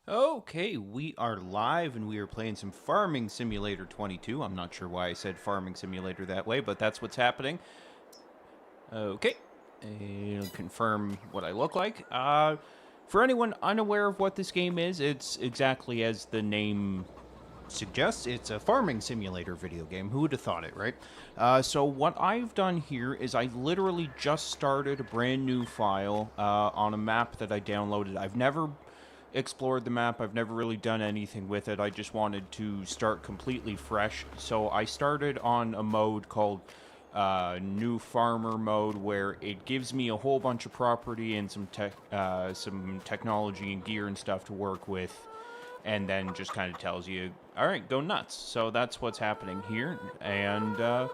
Okay, we are live and we are playing some Farming Simulator 22. I'm not sure why I said Farming Simulator that way, but that's what's happening. Okay, I'll confirm what I look like. For anyone unaware of what this game is, it's exactly as the name suggests. It's a farming simulator video game. Who would have thought it, right? So what I've done here is I literally just started a brand new file on a map that I downloaded. I've never explored the map. I've never really done anything with it. I just wanted to start completely fresh. So I started on a mode called new farmer mode, where it gives me a whole bunch of property and some technology and gear and stuff to work with, and then just kind of tells you, all right, go nuts. So that's what's happening here. And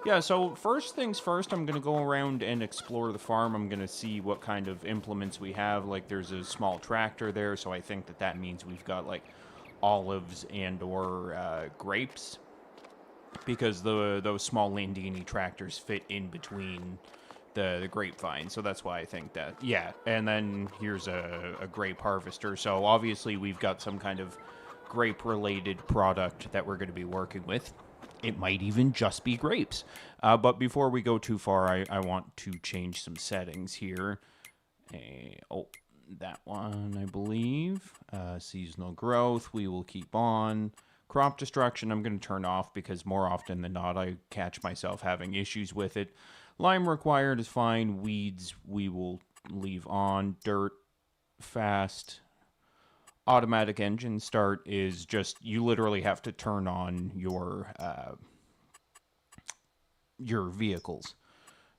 yeah, so first things first, I'm going to go around and explore the farm. I'm going to see what kind of implements we have. Like, there's a small tractor there, so I think that means we've got, like, olives and or grapes, because those small Landini tractors fit in between the grapevine. So that's why I think that. Yeah, and then here's a grape harvester. So obviously we've got some kind of grape-related product that we're going to be working with. It might even just be grapes. But before we go too far, I want to change some settings here. Oh, that one, I believe. Seasonal growth, we will keep on. Crop destruction, I'm going to turn off, because more often than not, I catch myself having issues with it. Lime required is fine. Weeds, we will leave on. Dirt, fast. Automatic engine start is just, you literally have to turn on your vehicles.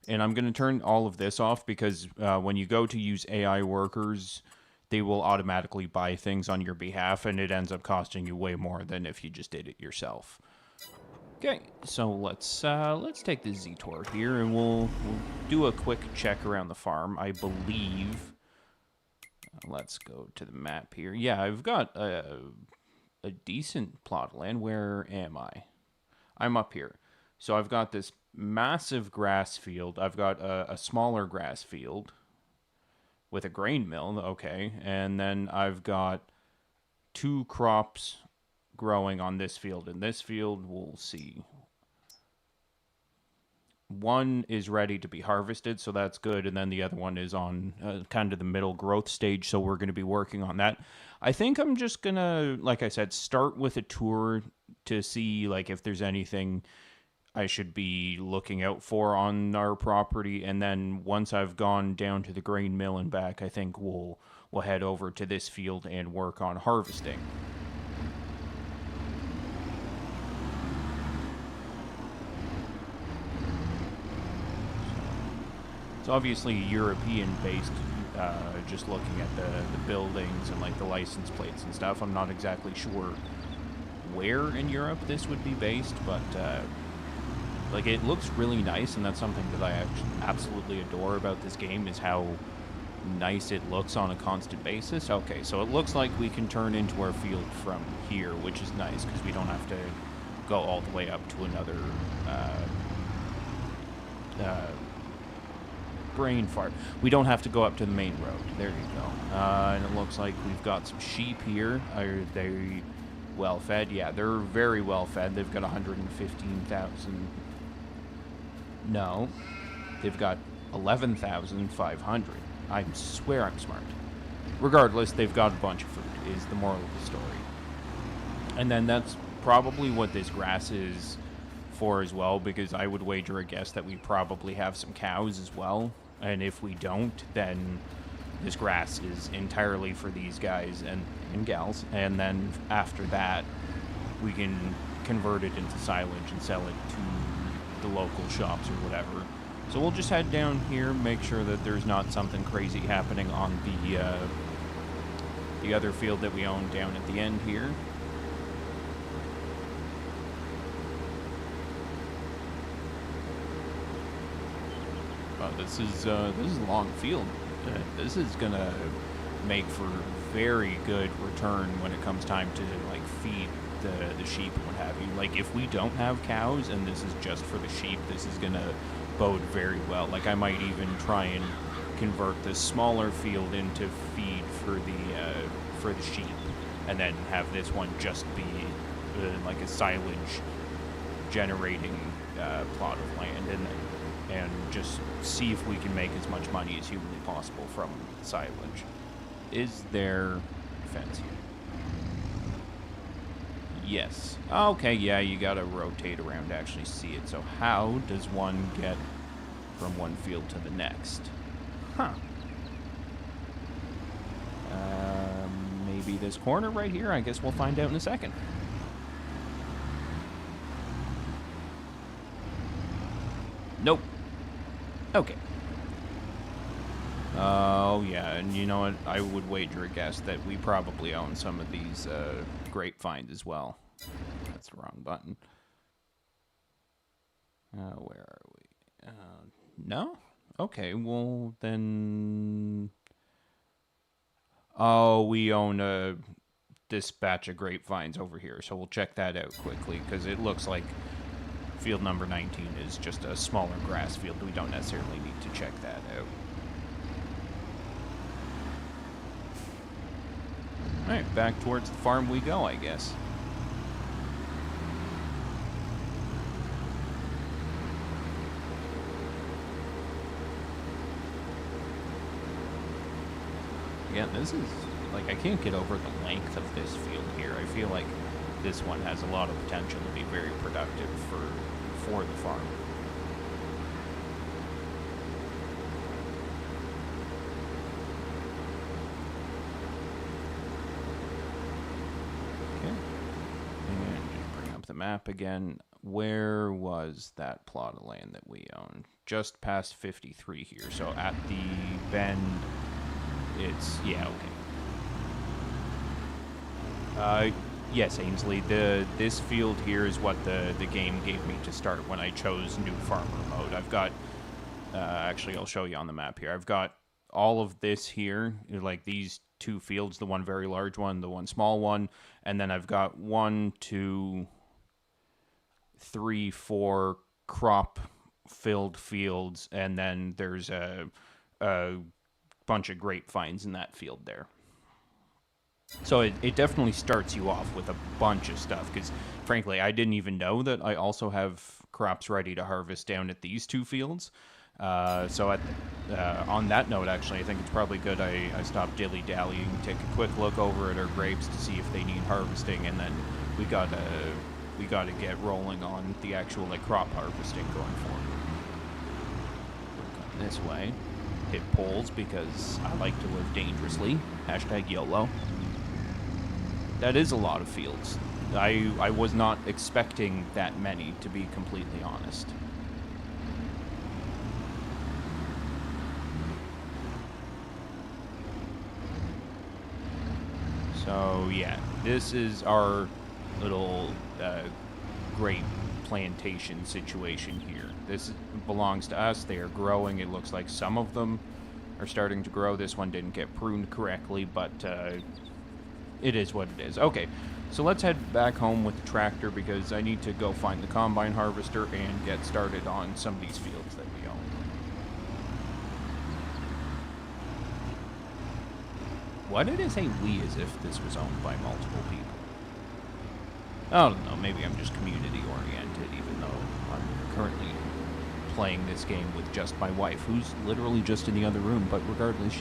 And I'm going to turn all of this off, because when you go to use AI workers, they will automatically buy things on your behalf, and it ends up costing you way more than if you just did it yourself. Okay, so let's take the Z-Tour here, and we'll do a quick check around the farm. I believe. Let's go to the map here. Yeah, I've got a decent plot of land. Where am I? I'm up here. So I've got this massive grass field. I've got a smaller grass field with a grain mill. Okay, and then I've got two crops growing on this field. In this field, we'll see. One is ready to be harvested, so that's good, and then the other one is on kind of the middle growth stage, so we're going to be working on that. I think I'm just going to, like I said, start with a tour to see, like, if there's anything I should be looking out for on our property, and then once I've gone down to the grain mill and back, I think we'll head over to this field and work on harvesting. It's obviously European-based, just looking at the buildings and, like, the license plates and stuff. I'm not exactly sure where in Europe this would be based, but like, it looks really nice, and that's something that I absolutely adore about this game, is how nice it looks on a constant basis. Okay, so it looks like we can turn into our field from here, which is nice, because we don't have to go all the way up to another brain fart. We don't have to go up to the main road. There you go. And it looks like we've got some sheep here. Are they well fed? Yeah, they're very well fed. They've got 115,000. No, they've got 11,500. I swear I'm smart. Regardless, they've got a bunch of food, is the moral of the story. And then that's probably what this grass is for as well, because I would wager a guess that we probably have some cows as well. And if we don't, then this grass is entirely for these guys and gals. And then after that, we can convert it into silage and sell it to the local shops or whatever. So we'll just head down here, make sure that there's not something crazy happening on the other field that we own down at the end here. Wow, this is a long field. This is gonna make for very good return when it comes time to, like, feed the sheep and what have you. Like, if we don't have cows and this is just for the sheep, this is gonna bode very well. Like, I might even try and convert this smaller field into feed for the sheep, and then have this one just be like a silage generating plot of land, and just see if we can make as much money as humanly possible from silage. Is there a fence here? Yes. Okay, yeah, you gotta rotate around to actually see it. So how does one get from one field to the next? Huh. Maybe this corner right here? I guess we'll find out in a second. Nope. Okay. Oh, yeah, and you know what? I would wager a guess that we probably own some of these grapevines as well. That's the wrong button. Where are we? No? Okay, well, then... Oh, we own this batch of grapevines over here, so we'll check that out quickly, because it looks like field number 19 is just a smaller grass field. We don't necessarily need to check that out. Alright, back towards the farm we go, I guess. Yeah, this is, like, I can't get over the length of this field here. I feel like this one has a lot of potential to be very productive for the farm. Okay. And just bring up the map again. Where was that plot of land that we own? Just past 53 here. So at the bend, it's, yeah, okay. Yes, Ainsley, this field here is what the game gave me to start when I chose new farmer mode. I've got, actually I'll show you on the map here. I've got all of this here, like these two fields, the one very large one, the one small one, and then I've got 1, 2, 3, 4 crop filled fields, and then there's a bunch of grapevines in that field there. So it definitely starts you off with a bunch of stuff, because frankly I didn't even know that I also have crops ready to harvest down at these two fields. So on that note, actually, I think it's probably good I stopped dilly-dallying, take a quick look over at our grapes to see if they need harvesting, and then we gotta get rolling on the actual like crop harvesting going forward. Come this way. Hit poles because I like to live dangerously. Hashtag YOLO. That is a lot of fields. I was not expecting that many, to be completely honest. So yeah, this is our little grape plantation situation here. This belongs to us. They are growing. It looks like some of them are starting to grow. This one didn't get pruned correctly, but it is what it is. Okay, so let's head back home with the tractor because I need to go find the combine harvester and get started on some of these fields that we own. Why did I say we as if this was owned by multiple people? I don't know, maybe I'm just community-oriented, even though I'm currently playing this game with just my wife, who's literally just in the other room, but regardless,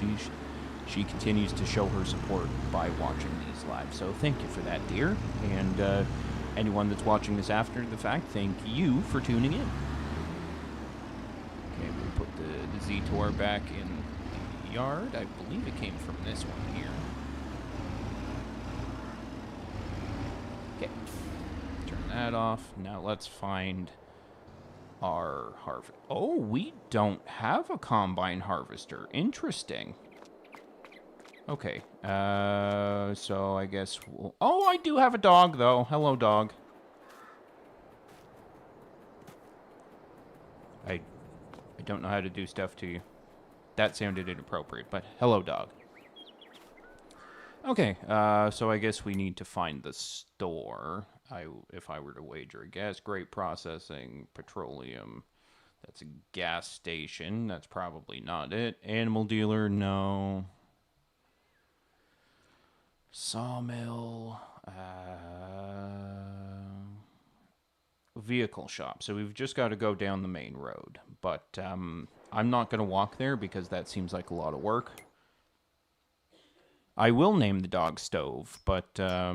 she continues to show her support by watching these live. So thank you for that, dear. And anyone that's watching this after the fact, thank you for tuning in. Okay, we'll put the Z-Tor back in the yard. I believe it came from this one here. Okay, turn that off. Now let's find our harvest. Oh, we don't have a combine harvester. Interesting. Okay, so I guess we'll... Oh, I do have a dog, though. Hello, dog. I don't know how to do stuff to you. That sounded inappropriate, but hello, dog. Okay, so I guess we need to find the store. If I were to wager a guess, grape processing, petroleum. That's a gas station. That's probably not it. Animal dealer, no. Sawmill. Vehicle shop. So we've just got to go down the main road. But I'm not going to walk there because that seems like a lot of work. I will name the dog Stove, but I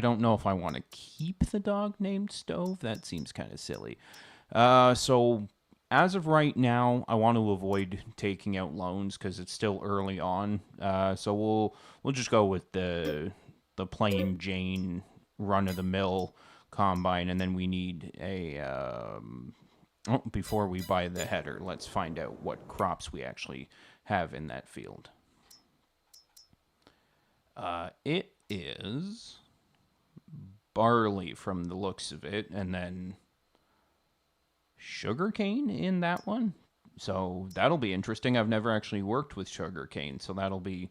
don't know if I want to keep the dog named Stove. That seems kind of silly. So as of right now, I want to avoid taking out loans because it's still early on. So we'll just go with the plain Jane run of the mill combine, and then we need a. Before we buy the header, let's find out what crops we actually have in that field. It is barley from the looks of it, and then sugarcane in that one. So that'll be interesting. I've never actually worked with sugarcane, so that'll be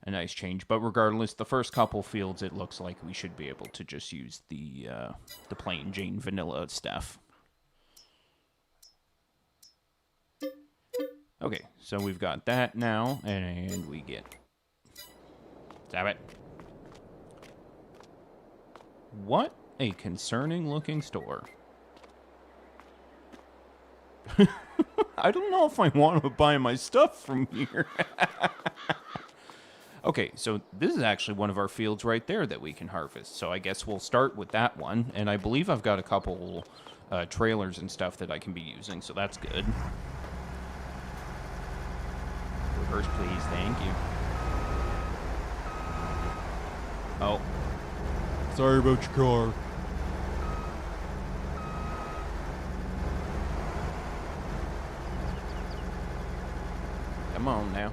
a nice change. But regardless, the first couple fields, it looks like we should be able to just use the plain Jane vanilla stuff. Okay, so we've got that now, and we get... Stop it. What a concerning looking store. I don't know if I want to buy my stuff from here. Okay, so this is actually one of our fields right there that we can harvest. So I guess we'll start with that one. And I believe I've got a couple trailers and stuff that I can be using, so that's good. Reverse, please. Thank you. Oh. Sorry about your car. Come on now.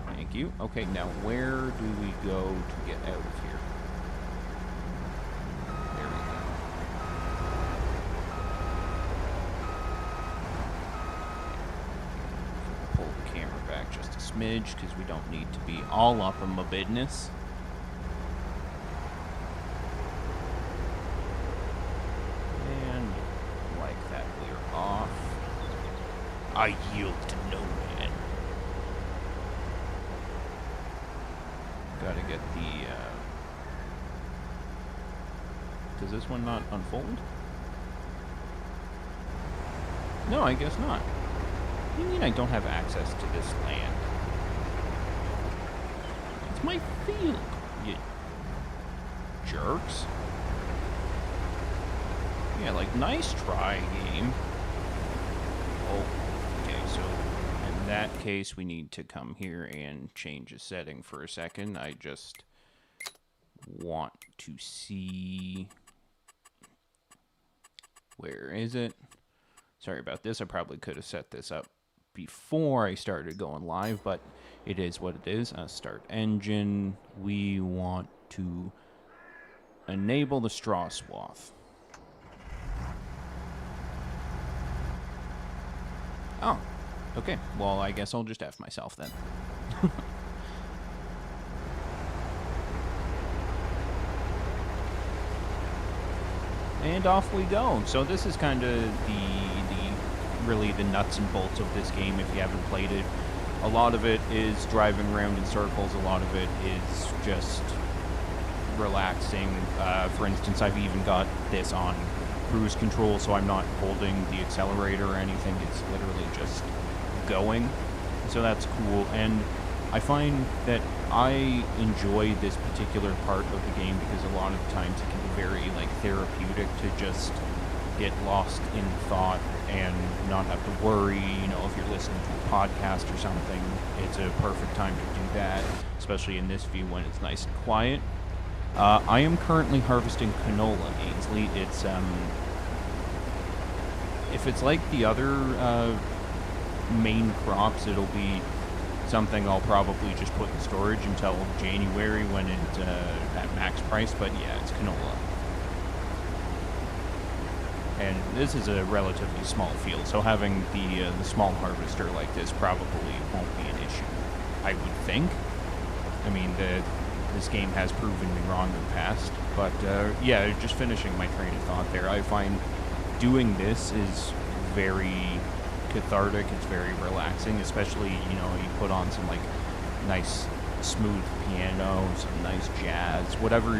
Thank you. Okay, now where do we go to get out of here? There we go. Pull the camera back just a smidge because we don't need to be all up in my business. And like that, we're off. I yield to no man. Gotta get the, does this one not unfold? No, I guess not. What do you mean I don't have access to this land? It's my field, you jerks. Yeah, like, nice try, game. Oh. So in that case, we need to come here and change a setting for a second. I just want to see... Where is it? Sorry about this. I probably could have set this up before I started going live, but it is what it is. Start engine. We want to enable the straw swath. Oh. Okay, well, I guess I'll just F myself then. And off we go. So this is kind of really the nuts and bolts of this game if you haven't played it. A lot of it is driving around in circles. A lot of it is just relaxing. For instance, I've even got this on cruise control, so I'm not holding the accelerator or anything. It's literally just going, so that's cool. And I find that I enjoy this particular part of the game because a lot of times it can be very like therapeutic to just get lost in thought and not have to worry. You know, if you're listening to a podcast or something, it's a perfect time to do that, especially in this view when it's nice and quiet. I am currently harvesting canola, Ainsley. It's if it's like the other main crops, it'll be something I'll probably just put in storage until January when it's at max price, but yeah, it's canola. And this is a relatively small field, so having the small harvester like this probably won't be an issue, I would think. I mean, this game has proven me wrong in the past, but yeah, just finishing my train of thought there, I find doing this is very cathartic. It's very relaxing, especially, you know, you put on some like nice smooth piano, some nice jazz, whatever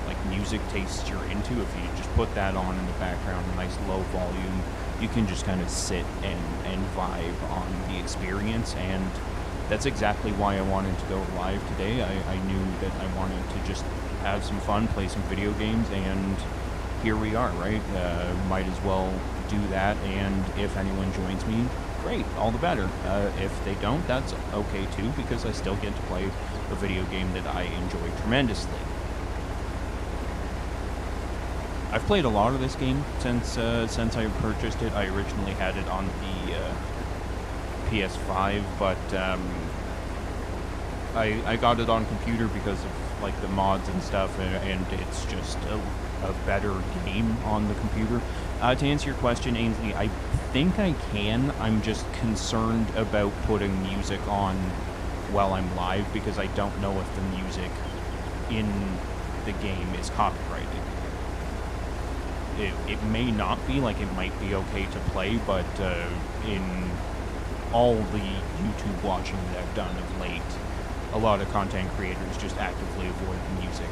like music tastes you're into. If you just put that on in the background, a nice low volume, you can just kind of sit and vibe on the experience. And that's exactly why I wanted to go live today. I knew that I wanted to just have some fun, play some video games, and here we are, right? Might as well do that, and if anyone joins me, great, all the better. If they don't, that's okay too, because I still get to play a video game that I enjoy tremendously. I've played a lot of this game since I purchased it. I originally had it on the PS5, but I got it on computer because of like the mods and stuff, and it's just a better game on the computer. To answer your question, Ainsley, I think I can. I'm just concerned about putting music on while I'm live because I don't know if the music in the game is copyrighted. It may not be, like it might be okay to play, but in all the YouTube watching that I've done of late, a lot of content creators just actively avoid the music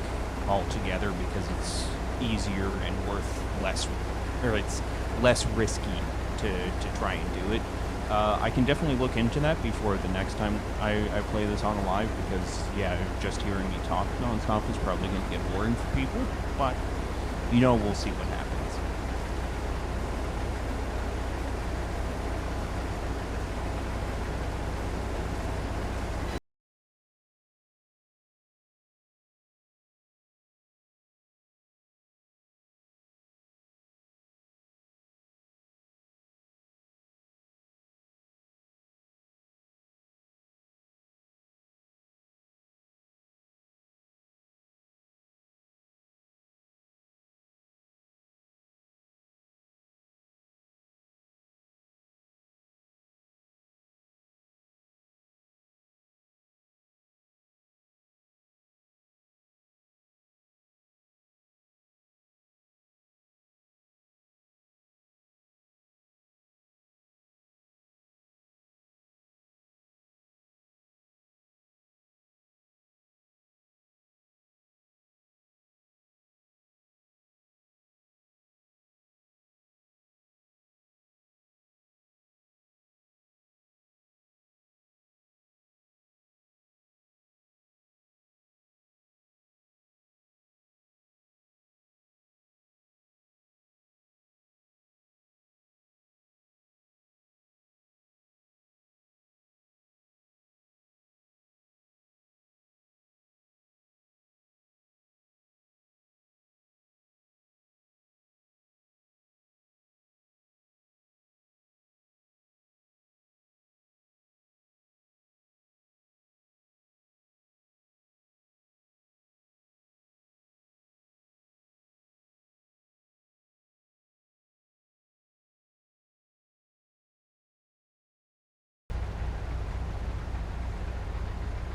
altogether because it's easier and worth less, or it's less risky to try and do it. I can definitely look into that before the next time I play this on a live, because yeah, just hearing me talk nonstop is probably going to get boring for people, but you know, we'll see what happens.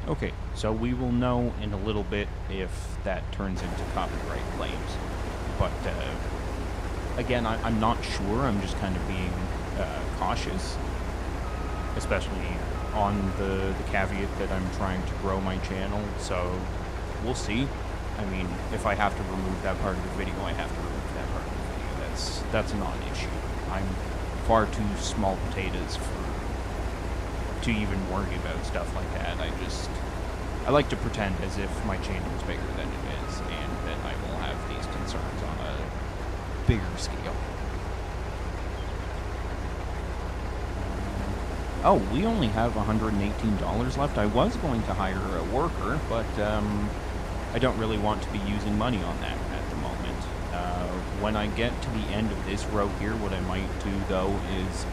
Okay, so we will know in a little bit if that turns into copyright claims. But again, I'm not sure. I'm just kind of being cautious, especially on the caveat that I'm trying to grow my channel. So we'll see. I mean, if I have to remove that part of the video, I have to remove that part of the video. That's a non-issue. I'm far too small potatoes to even worry about stuff like that. I like to pretend as if my channel is bigger than it is, and that I will have these concerns on a bigger scale. Oh, we only have $118 left. I was going to hire a worker, but I don't really want to be using money on that at the moment. When I get to the end of this row here, what I might do, though, is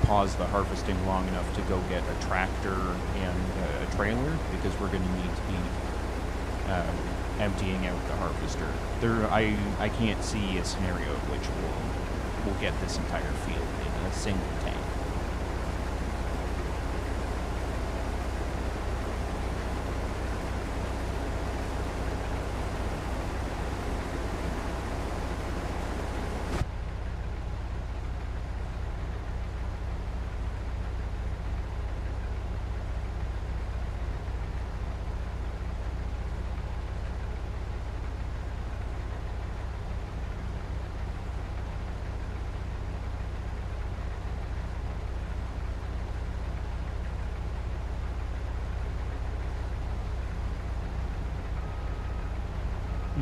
pause the harvesting long enough to go get a tractor and a trailer, because we're going to need to be emptying out the harvester. I can't see a scenario in which we'll get this entire field in a single tank.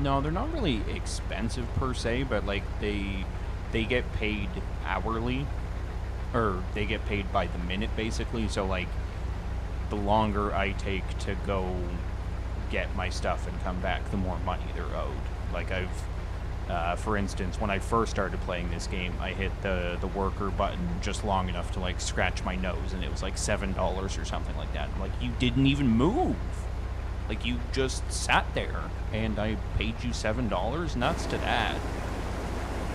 No, they're not really expensive per se, but like they get paid hourly, or they get paid by the minute basically. So like the longer I take to go get my stuff and come back, the more money they're owed. Like for instance, when I first started playing this game, I hit the worker button just long enough to like scratch my nose, and it was like $7 or something like that. I'm like, you didn't even move. Like, you just sat there, and I paid you $7. Nuts to that.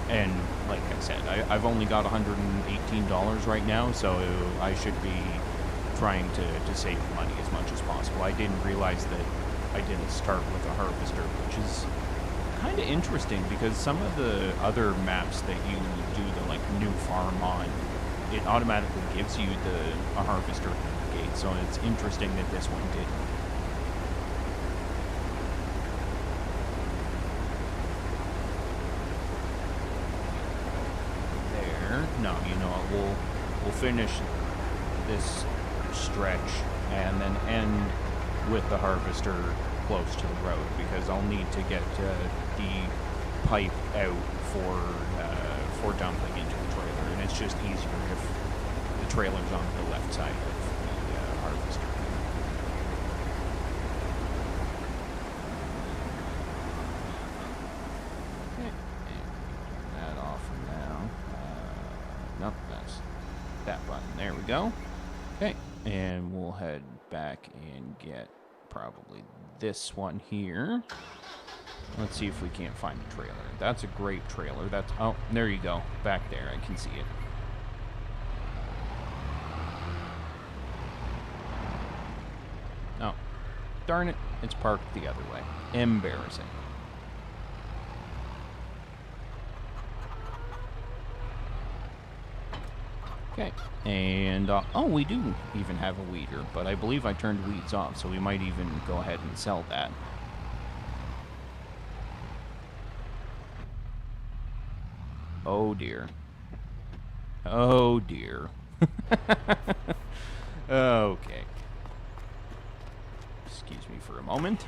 And like I said, I've only got $118 right now, so I should be trying to save money as much as possible. I didn't realize that I didn't start with a harvester, which is kind of interesting because some of the other maps that you do the like new farm on, it automatically gives you a harvester gate. So it's interesting that this one didn't. No, you know what, we'll finish this stretch and then end with the harvester close to the road, because I'll need to get the pipe out for dumping into the trailer, and it's just easier if the trailer's on the left side of the harvester. Nope, that's that button. There we go. Okay, and we'll head back and get probably this one here. Let's see if we can't find a trailer. That's a great trailer. Oh, there you go. Back there, I can see it. Oh, darn it. It's parked the other way. Embarrassing. Okay, and, oh, we do even have a weeder, but I believe I turned weeds off, so we might even go ahead and sell that. Oh, dear. Oh, dear. Okay. Excuse me for a moment.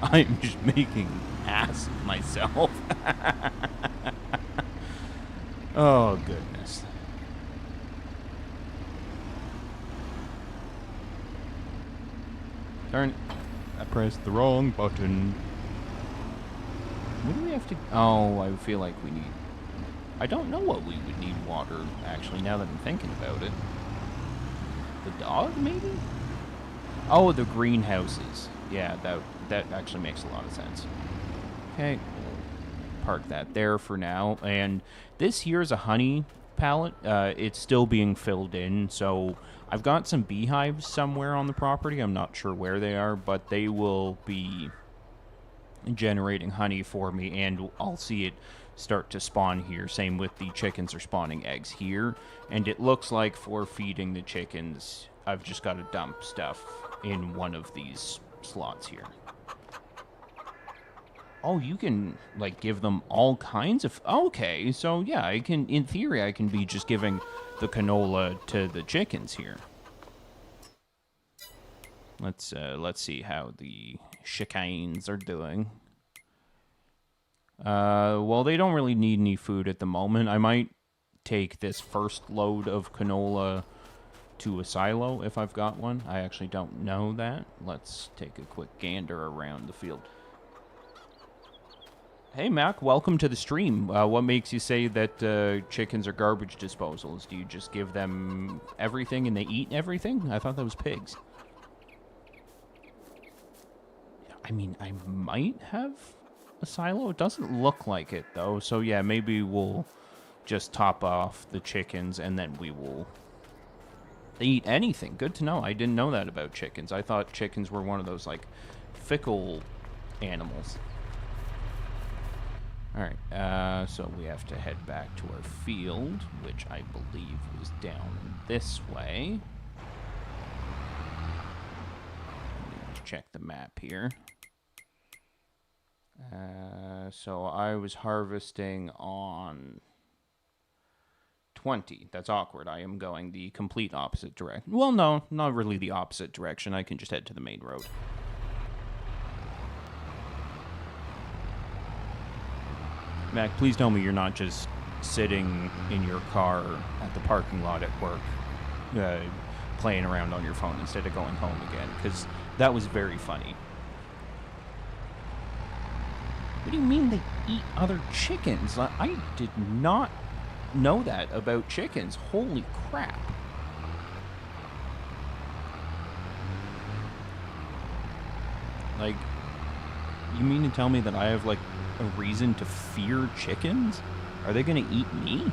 I'm just making an ass of myself. Oh, goodness. Darn it. I pressed the wrong button. What do we have to... Oh, I feel like we need... I don't know what we would need water, actually, now that I'm thinking about it. The dog, maybe? Oh, the greenhouses. Yeah, that actually makes a lot of sense. Okay, we'll park that there for now. And this here is a honey pallet. It's still being filled in, so I've got some beehives somewhere on the property. I'm not sure where they are, but they will be generating honey for me, and I'll see it start to spawn here. Same with the chickens are spawning eggs here. And it looks like for feeding the chickens, I've just got to dump stuff in one of these slots here. Oh, you can, like, give them all kinds of... Okay, so, yeah, I can... In theory, I can be just giving the canola to the chickens here. Let's see how the chickens are doing. Well, they don't really need any food at the moment. I might take this first load of canola to a silo if I've got one. I actually don't know that. Let's take a quick gander around the field. Hey, Mac, welcome to the stream. What makes you say that chickens are garbage disposals? Do you just give them everything and they eat everything? I thought that was pigs. I mean, I might have a silo. It doesn't look like it, though. So, yeah, maybe we'll just top off the chickens and then we will... They eat anything. Good to know. I didn't know that about chickens. I thought chickens were one of those, like, fickle animals. Alright, so we have to head back to our field, which I believe was down this way. Let me check the map here. So I was harvesting on 20. That's awkward. I am going the complete opposite direction. Well, no, not really the opposite direction. I can just head to the main road. Mac, please tell me you're not just sitting in your car at the parking lot at work, playing around on your phone instead of going home again, because that was very funny. What do you mean they eat other chickens? I did not know that about chickens. Holy crap. Like, you mean to tell me that I have, like, a reason to fear chickens? Are they gonna eat me?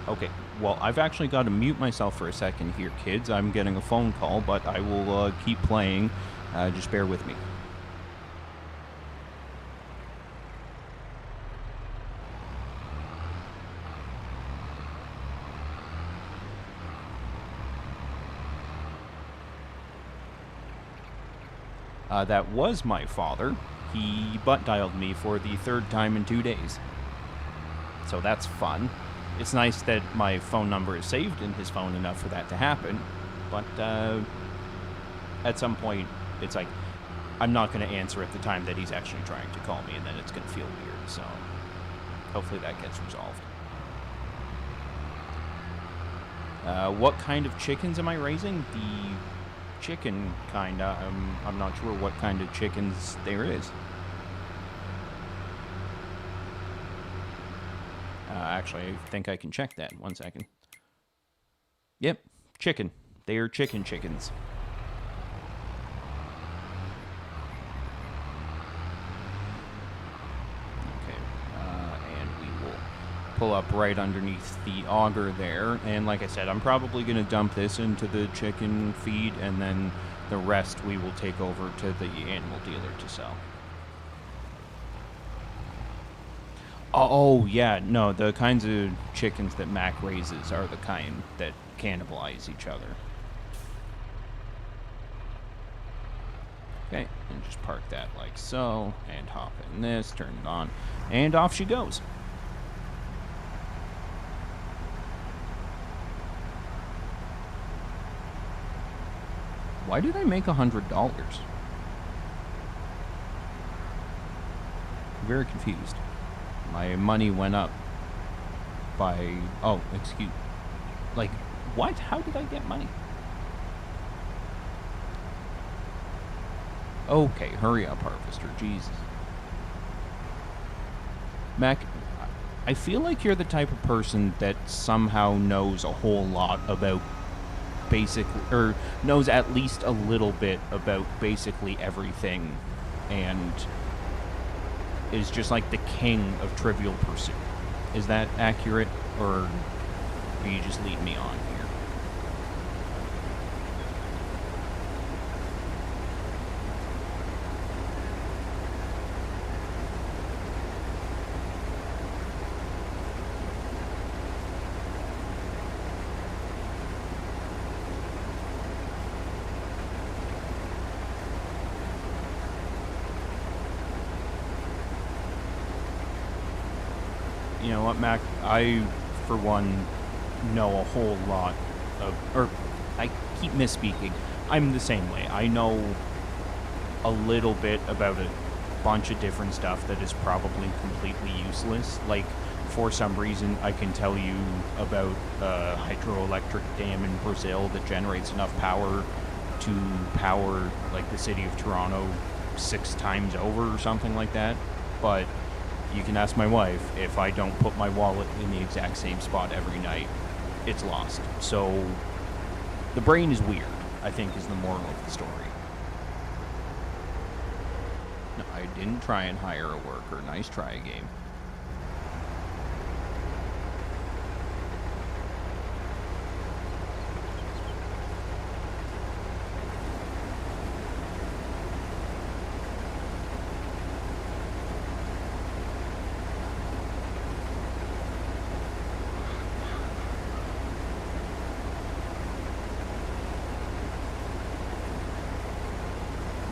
Okay. Well, I've actually got to mute myself for a second here, kids. I'm getting a phone call, but I will keep playing. Just bear with me. That was my father. He butt dialed me for the 3rd time in 2 days. So that's fun. It's nice that my phone number is saved in his phone enough for that to happen. But at some point, it's like, I'm not going to answer at the time that he's actually trying to call me, and then it's going to feel weird. So hopefully that gets resolved. What kind of chickens am I raising? The chicken kind. I'm not sure what kind of chickens there is. Actually, I think I can check that. 1 second. Yep, chicken. They are chickens. Okay, and we will pull up right underneath the auger there. And like I said, I'm probably going to dump this into the chicken feed, and then the rest we will take over to the animal dealer to sell. Oh, yeah, no, the kinds of chickens that Mac raises are the kind that cannibalize each other. Okay, and just park that like so, and hop in this, turn it on, and off she goes. Why did I make $100? I'm very confused. My money went up by... Oh, excuse... Like, what? How did I get money? Okay, hurry up, Harvester. Jesus. Mac, I feel like you're the type of person that somehow knows a whole lot about basically... Or knows at least a little bit about basically everything, and is just like the king of Trivial Pursuit. Is that accurate, or are you just leading me on here? You know what, Mac? I, for one, know a whole lot of... Or, I keep misspeaking. I'm the same way. I know a little bit about a bunch of different stuff that is probably completely useless. Like, for some reason, I can tell you about a hydroelectric dam in Brazil that generates enough power to power, like, the city of Toronto 6 times over or something like that. But you can ask my wife, if I don't put my wallet in the exact same spot every night, it's lost. So the brain is weird, I think, is the moral of the story. No, I didn't try and hire a worker. Nice try, game.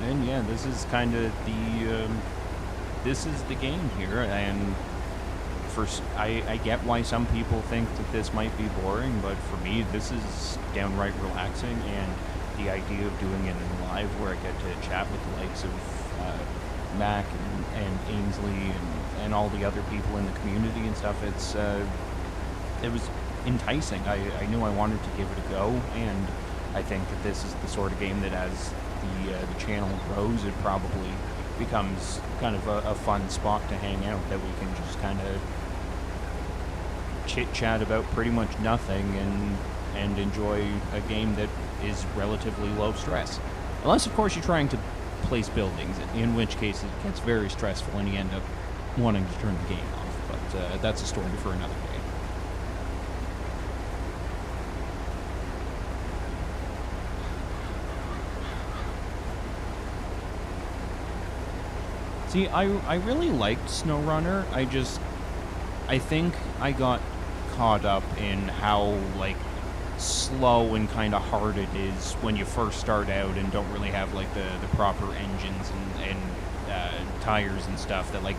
And yeah, this is kind of this is the game here, and I get why some people think that this might be boring, but for me, this is downright relaxing, and the idea of doing it in live, where I get to chat with the likes of Mac and Ainsley and all the other people in the community and stuff, it was enticing. I knew I wanted to give it a go, and I think that this is the sort of game that as the channel grows, it probably becomes kind of a fun spot to hang out, that we can just kind of chit-chat about pretty much nothing and enjoy a game that is relatively low stress. Unless, of course, you're trying to place buildings, in which case it gets very stressful and you end up wanting to turn the game off. But that's a story for another day. See, I really liked SnowRunner. I think I got caught up in how, like, slow and kind of hard it is when you first start out and don't really have, like, the proper engines and tires and stuff, that, like,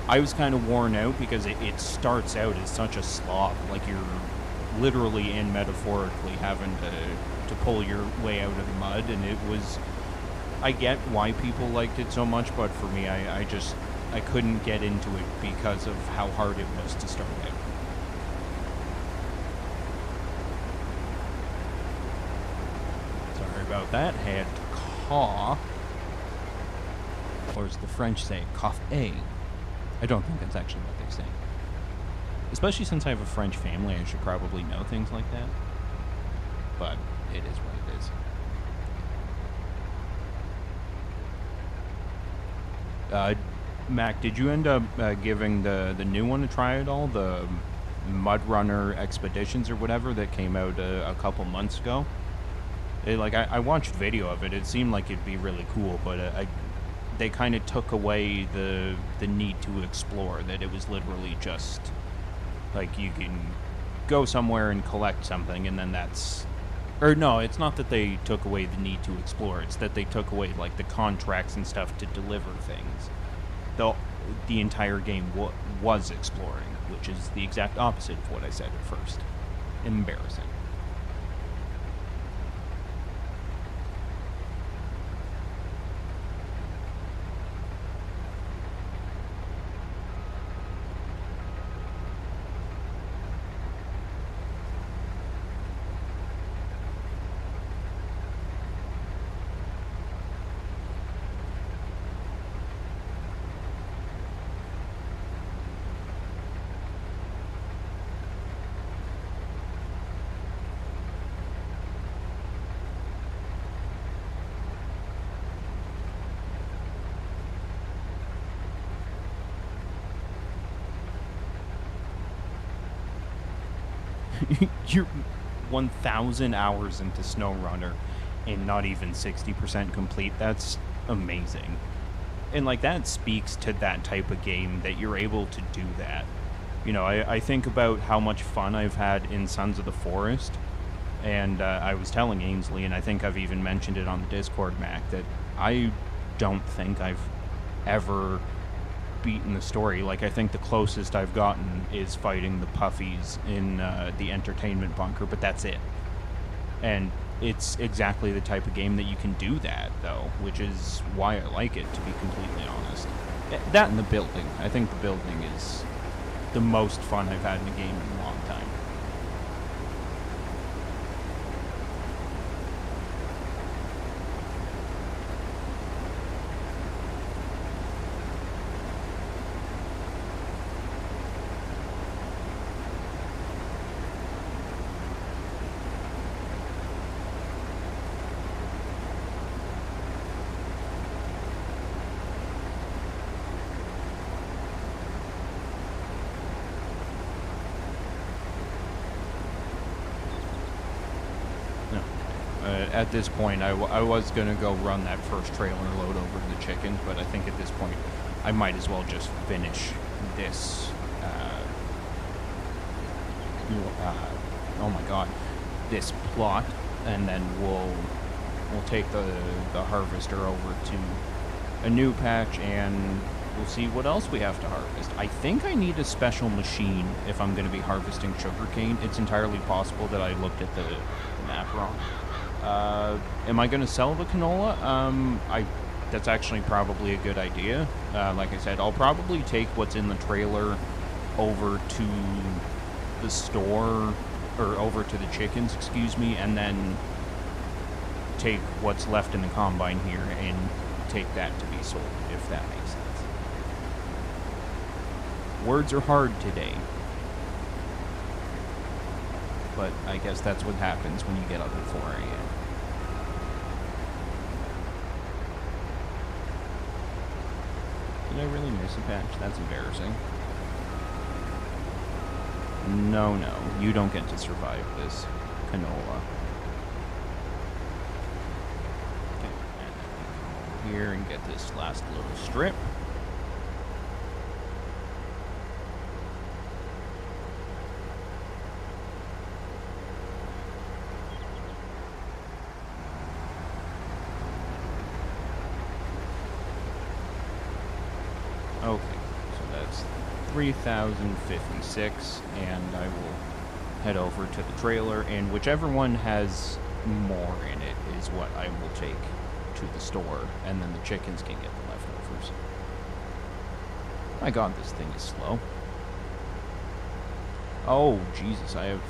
I was kind of worn out because it starts out as such a slog. Like, you're literally and metaphorically having to pull your way out of the mud, and it was... I get why people liked it so much, but for me, I couldn't get into it because of how hard it was to start out. Sorry about that. Had to cough. Or as the French say, cough a. I don't think that's actually what they say. Especially since I have a French family, I should probably know things like that. But it is what it is. Mac, did you end up giving the new one a try at all? The Mud Runner Expeditions or whatever that came out a couple months ago? I watched video of it. It seemed like it'd be really cool, but they kind of took away the need to explore. That it was literally just like you can go somewhere and collect something, and then that's... Or no, it's not that they took away the need to explore. It's that they took away, like, the contracts and stuff to deliver things. The entire game was exploring, which is the exact opposite of what I said at first. Embarrassing. You're 1,000 hours into SnowRunner and not even 60% complete. That's amazing. And, like, that speaks to that type of game, that you're able to do that. You know, I think about how much fun I've had in Sons of the Forest, and I was telling Ainsley, and I think I've even mentioned it on the Discord, Mac, that I don't think I've ever beaten the story. Like, I think the closest I've gotten is fighting the Puffies in the entertainment bunker, but that's it. And it's exactly the type of game that you can do that, though, which is why I like it, to be completely honest. That and the building. I think the building is the most fun I've had in a game in a long time. At this point, I was going to go run that first trailer load over to the chickens, but I think at this point, I might as well just finish this. Oh my god. This plot, and then we'll we'll take the harvester over to a new patch, and we'll see what else we have to harvest. I think I need a special machine if I'm going to be harvesting sugarcane. It's entirely possible that I looked at the map wrong. Am I going to sell the canola? That's actually probably a good idea. Like I said, I'll probably take what's in the trailer over to the store, or over to the chickens, excuse me, and then take what's left in the combine here and take that to be sold, if that makes sense. Words are hard today. But I guess that's what happens when you get up at 4 a.m. Did I really miss a patch? That's embarrassing. No, you don't get to survive this canola. Okay, and then we come over here and get this last little strip. Okay, so that's 3,056, and I will head over to the trailer, and whichever one has more in it is what I will take to the store, and then the chickens can get the leftovers. My god, this thing is slow. Oh, Jesus, I have...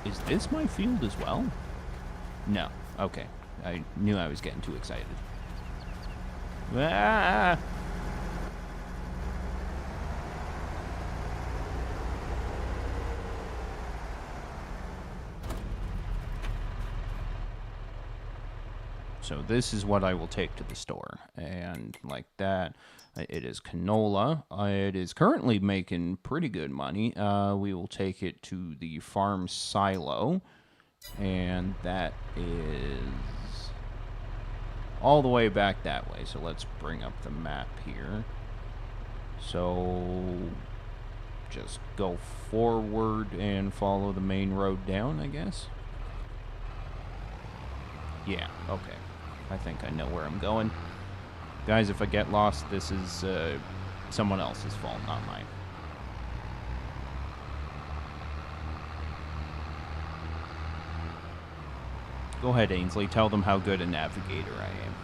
Is this my field as well? No. Okay. I knew I was getting too excited. Ah! So this is what I will take to the store. And like that, it is canola. It is currently making pretty good money. We will take it to the farm silo. And that is all the way back that way. So let's bring up the map here. So just go forward and follow the main road down, I guess. Yeah, okay. I think I know where I'm going. Guys, if I get lost, this is someone else's fault, not mine. Go ahead, Ainsley. Tell them how good a navigator I am.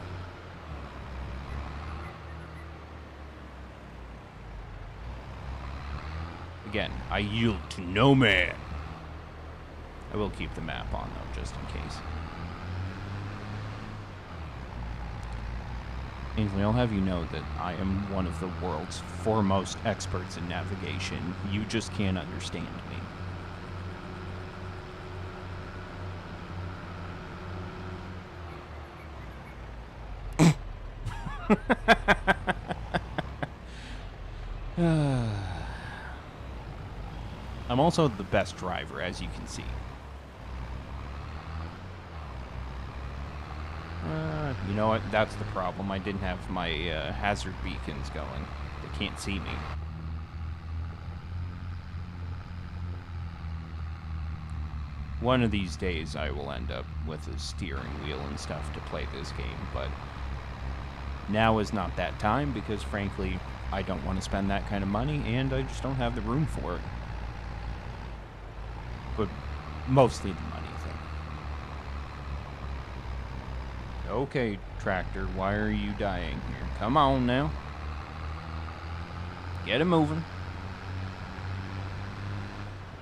Again, I yield to no man. I will keep the map on, though, just in case. Ainsley, I'll have you know that I am one of the world's foremost experts in navigation. You just can't understand me. I'm also the best driver, as you can see. You know what? That's the problem. I didn't have my hazard beacons going. They can't see me. One of these days I will end up with a steering wheel and stuff to play this game, but now is not that time because, frankly, I don't want to spend that kind of money and I just don't have the room for it. But mostly the money thing. Okay, tractor, why are you dying here? Come on now. Get it moving.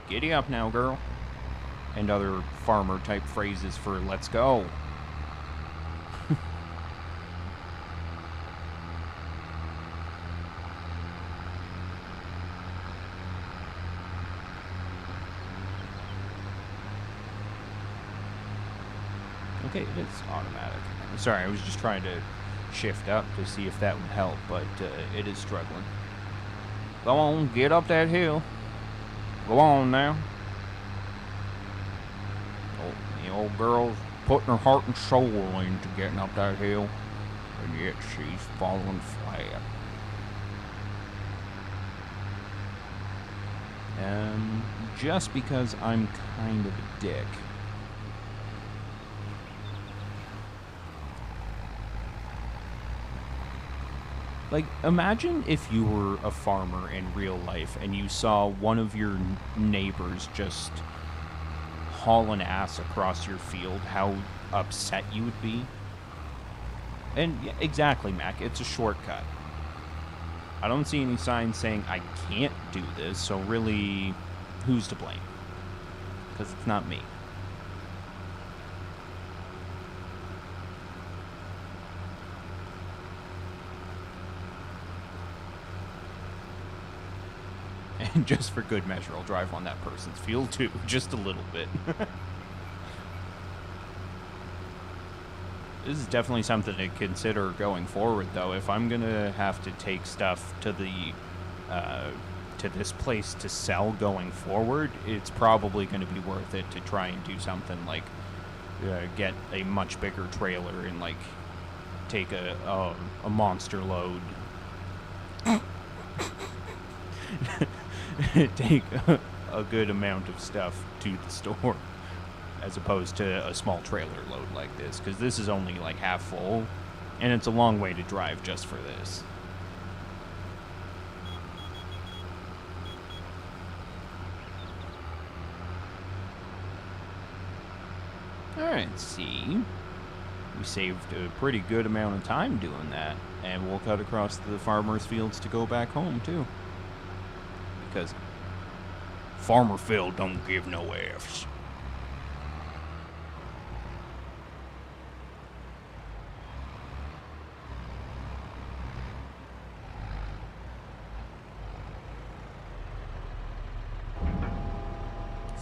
Giddy up now, girl. And other farmer type phrases for let's go. Okay, it is automatic. Sorry, I was just trying to shift up to see if that would help, but it is struggling. Go on, get up that hill. Go on now. Oh, the old girl's putting her heart and soul into getting up that hill, and yet she's falling flat. Just because I'm kind of a dick. Like, imagine if you were a farmer in real life and you saw one of your neighbors just hauling ass across your field, how upset you would be. And yeah, exactly, Mac, it's a shortcut. I don't see any signs saying I can't do this, so really, who's to blame? Because it's not me. And just for good measure, I'll drive on that person's field too, just a little bit. This is definitely something to consider going forward, though. If I'm gonna have to take stuff to this place to sell going forward, it's probably going to be worth it to try and do something like get a much bigger trailer and like take a monster load. Take a good amount of stuff to the store, as opposed to a small trailer load like this, because this is only like half full, and it's a long way to drive just for this. Alright, see. We saved a pretty good amount of time doing that, and we'll cut across the farmer's fields to go back home, too. Because farmer field don't give no F's.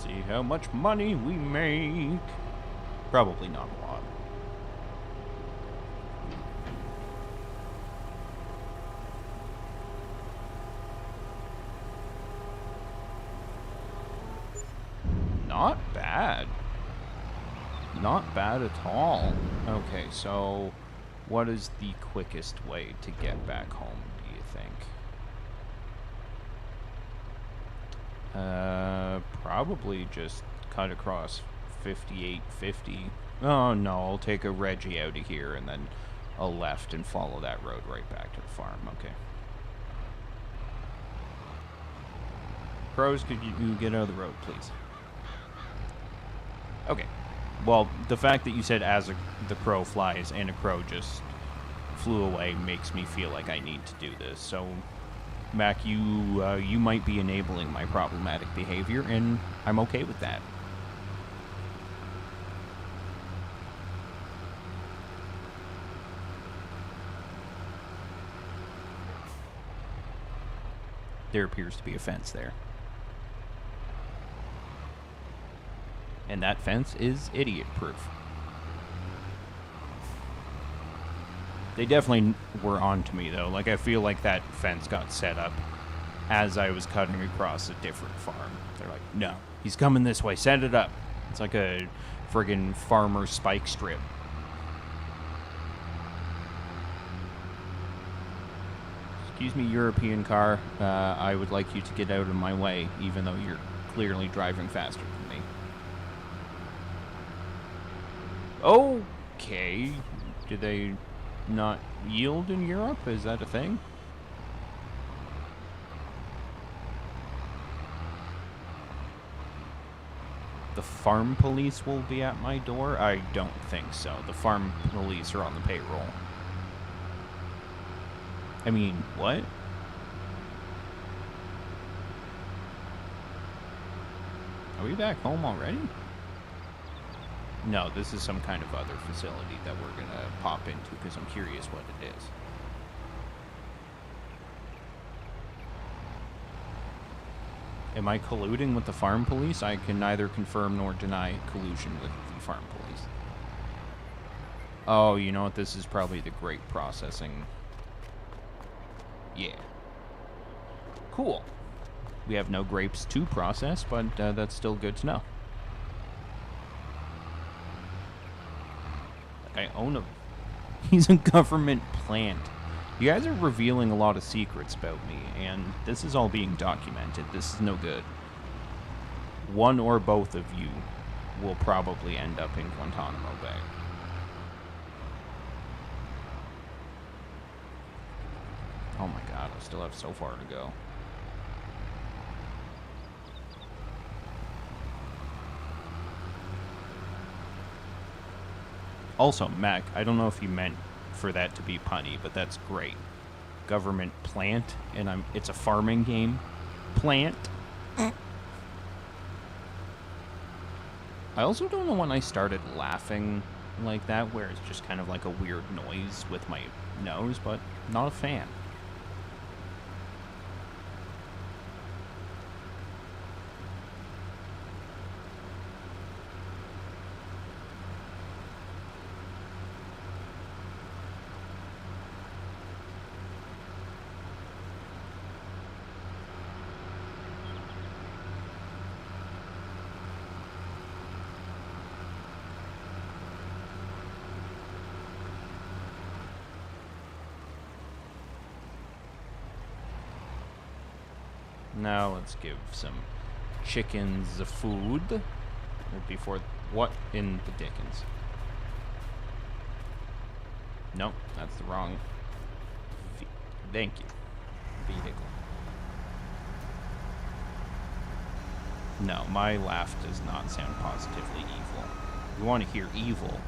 See how much money we make. Probably not a lot. Not bad. Not bad at all. Okay, so what is the quickest way to get back home, do you think? Probably just cut across 5850. Oh no, I'll take a Reggie out of here and then a left and follow that road right back to the farm. Okay. Crows, could you get out of the road, please? Okay. Well, the fact that you said as the crow flies and a crow just flew away makes me feel like I need to do this. So, Mac, you might be enabling my problematic behavior, and I'm okay with that. There appears to be a fence there. And that fence is idiot-proof. They definitely were on to me, though. Like, I feel like that fence got set up as I was cutting across a different farm. They're like, no, he's coming this way, set it up. It's like a friggin' farmer spike strip. Excuse me, European car. I would like you to get out of my way, even though you're clearly driving faster than me. Okay. Did they not yield in Europe? Is that a thing? The farm police will be at my door? I don't think so. The farm police are on the payroll. I mean, what? Are we back home already? No, this is some kind of other facility that we're gonna pop into because I'm curious what it is. Am I colluding with the farm police? I can neither confirm nor deny collusion with the farm police. Oh, you know what? This is probably the grape processing. Yeah. Cool. We have no grapes to process, but that's still good to know. I own a... He's a government plant. You guys are revealing a lot of secrets about me, and this is all being documented. This is no good. One or both of you will probably end up in Guantanamo Bay. Oh my god, I still have so far to go. Also, Mac, I don't know if you meant for that to be punny, but that's great. Government plant, and it's a farming game. Plant. I also don't know when I started laughing like that, where it's just kind of like a weird noise with my nose, but not a fan. Now let's give some chickens the food. Before what in the dickens? Nope, that's the wrong. Thank you. Vehicle. No, my laugh does not sound positively evil. You want to hear evil?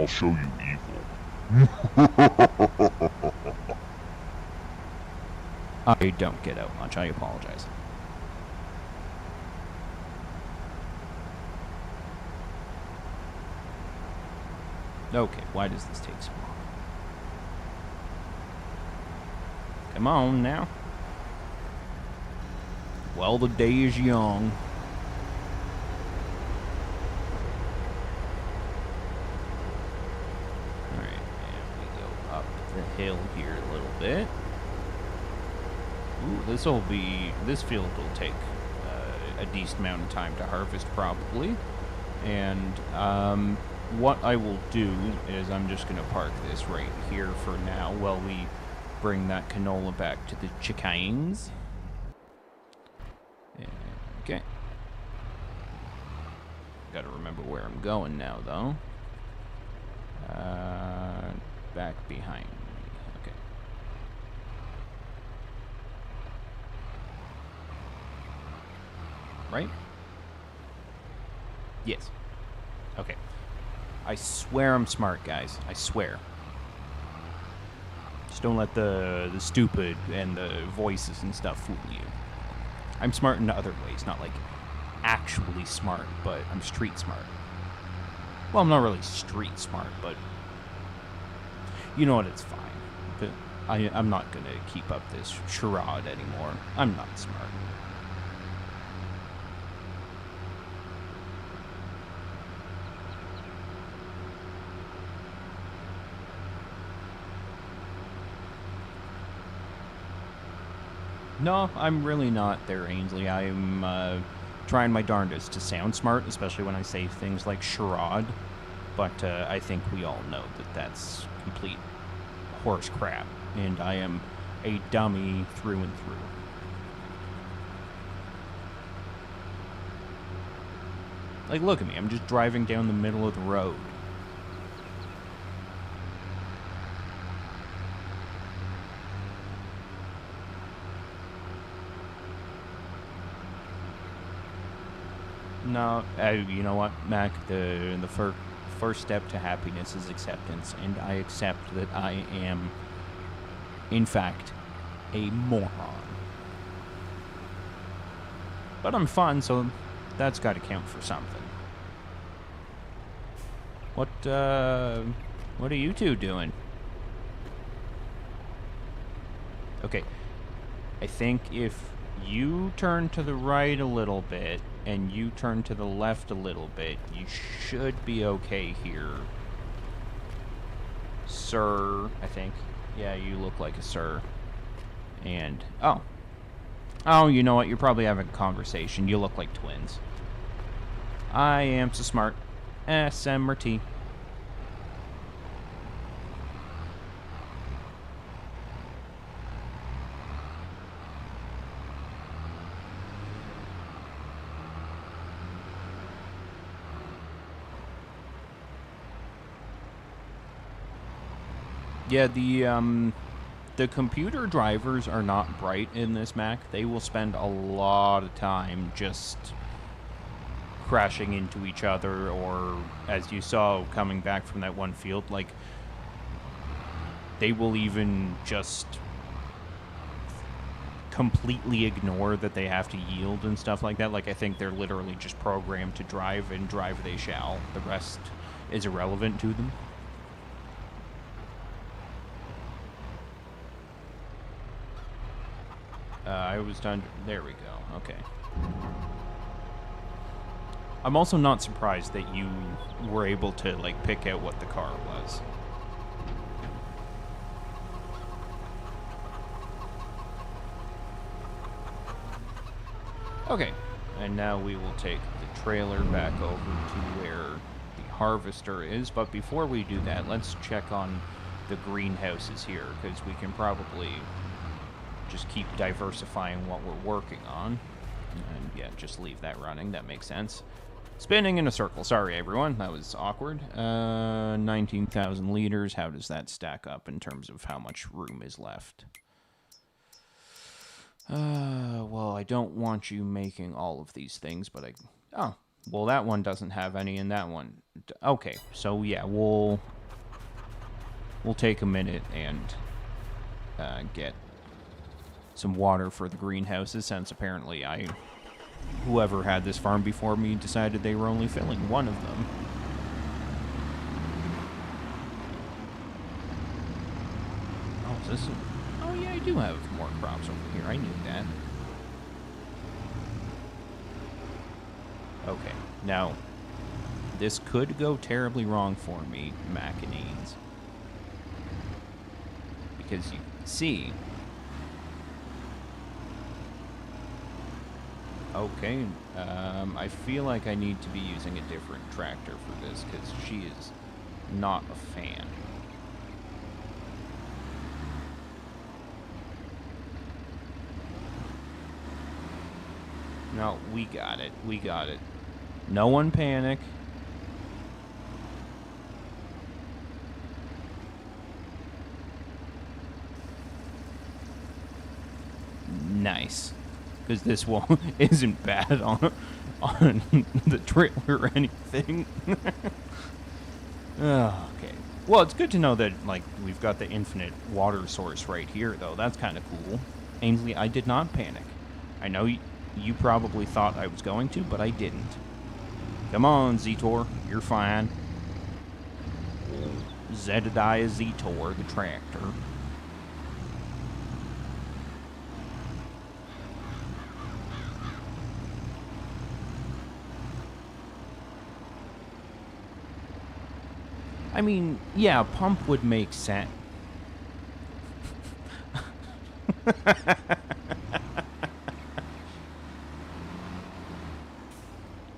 I'll show you evil. I don't get out much. I apologize. Okay, why does this take so long? Come on now. Well, the day is young. Alright, and we go up the hill here a little bit. Ooh, this field will take a decent amount of time to harvest probably. And what I will do is I'm just going to park this right here for now while we bring that canola back to the chickens. Okay. Got to remember where I'm going now, though. Back behind me. Okay. Right? Yes. Okay. I swear I'm smart, guys. I swear. Just don't let the stupid and the voices and stuff fool you. I'm smart in other ways, not like actually smart, but I'm street smart. Well, I'm not really street smart, but you know what, it's fine. But I'm not going to keep up this charade anymore. I'm not smart. No, I'm really not there, Ainsley. I'm trying my darndest to sound smart, especially when I say things like charade. But I think we all know that that's complete horse crap, and I am a dummy through and through. Like, look at me. I'm just driving down the middle of the road. No, you know what, Mac? The first step to happiness is acceptance, and I accept that I am, in fact, a moron. But I'm fun, so that's got to count for something. What are you two doing? Okay, I think if you turn to the right a little bit, and you turn to the left a little bit, you should be okay here. Sir, I think. Yeah, you look like a sir. And, oh, you know what? You're probably having a conversation. You look like twins. I am so smart. SMRT. Yeah, the computer drivers are not bright in this Mac. They will spend a lot of time just crashing into each other, or as you saw coming back from that one field, like they will even just completely ignore that they have to yield and stuff like that. Like, I think they're literally just programmed to drive, and drive they shall. The rest is irrelevant to them. I was done. There we go. Okay. I'm also not surprised that you were able to, like, pick out what the car was. Okay, and now we will take the trailer back over to where the harvester is. But before we do that, let's check on the greenhouses here, because we can probably just keep diversifying what we're working on. And yeah, just leave that running. That makes sense. Spinning in a circle. Sorry, everyone. That was awkward. 19,000 liters. How does that stack up in terms of how much room is left? Well, I don't want you making all of these things, but I... Oh, well, that one doesn't have any, and that one... Okay, so yeah, we'll take a minute and get some water for the greenhouses, since apparently whoever had this farm before me decided they were only filling one of them. Oh, is this... Oh, yeah, I do have more crops over here. I knew that. Okay, now, this could go terribly wrong for me, Maccanees. Because you can see... Okay, I feel like I need to be using a different tractor for this, because she is not a fan. No, we got it. We got it. No one panic. Nice. Because this wall isn't bad on the trailer or anything. Okay. Well, it's good to know that, like, we've got the infinite water source right here, though. That's kind of cool. Ainsley, I did not panic. I know you probably thought I was going to, but I didn't. Come on, Zetor. You're fine. Zedediah Zetor, the tractor. I mean, yeah, a pump would make sense.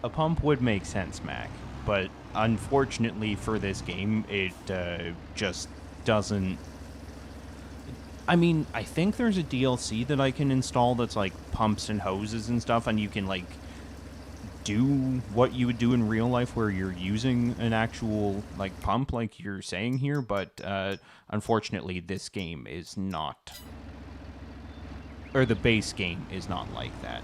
A pump would make sense, Mac, but unfortunately for this game, it just doesn't... I mean, I think there's a DLC that I can install that's like pumps and hoses and stuff, and you can like do what you would do in real life where you're using an actual like pump like you're saying here, but unfortunately this game is not, or the base game is not like that.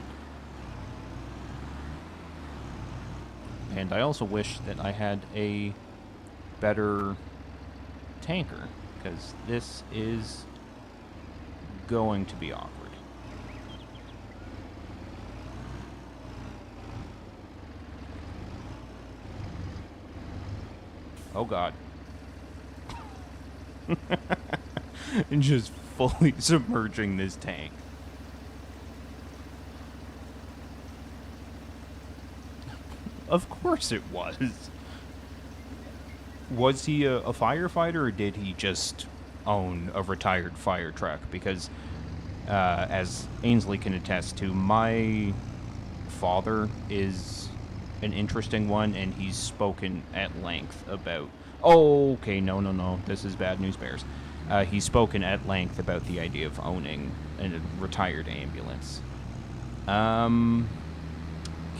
And I also wish that I had a better tanker, because this is going to be awkward. Oh god. And just fully submerging this tank. Of course it was. Was he a firefighter, or did he just own a retired fire truck? Because, as Ainsley can attest to, my father is an interesting one, and he's spoken at length about... Oh, okay, no. This is bad news bears. He's spoken at length about the idea of owning a retired ambulance.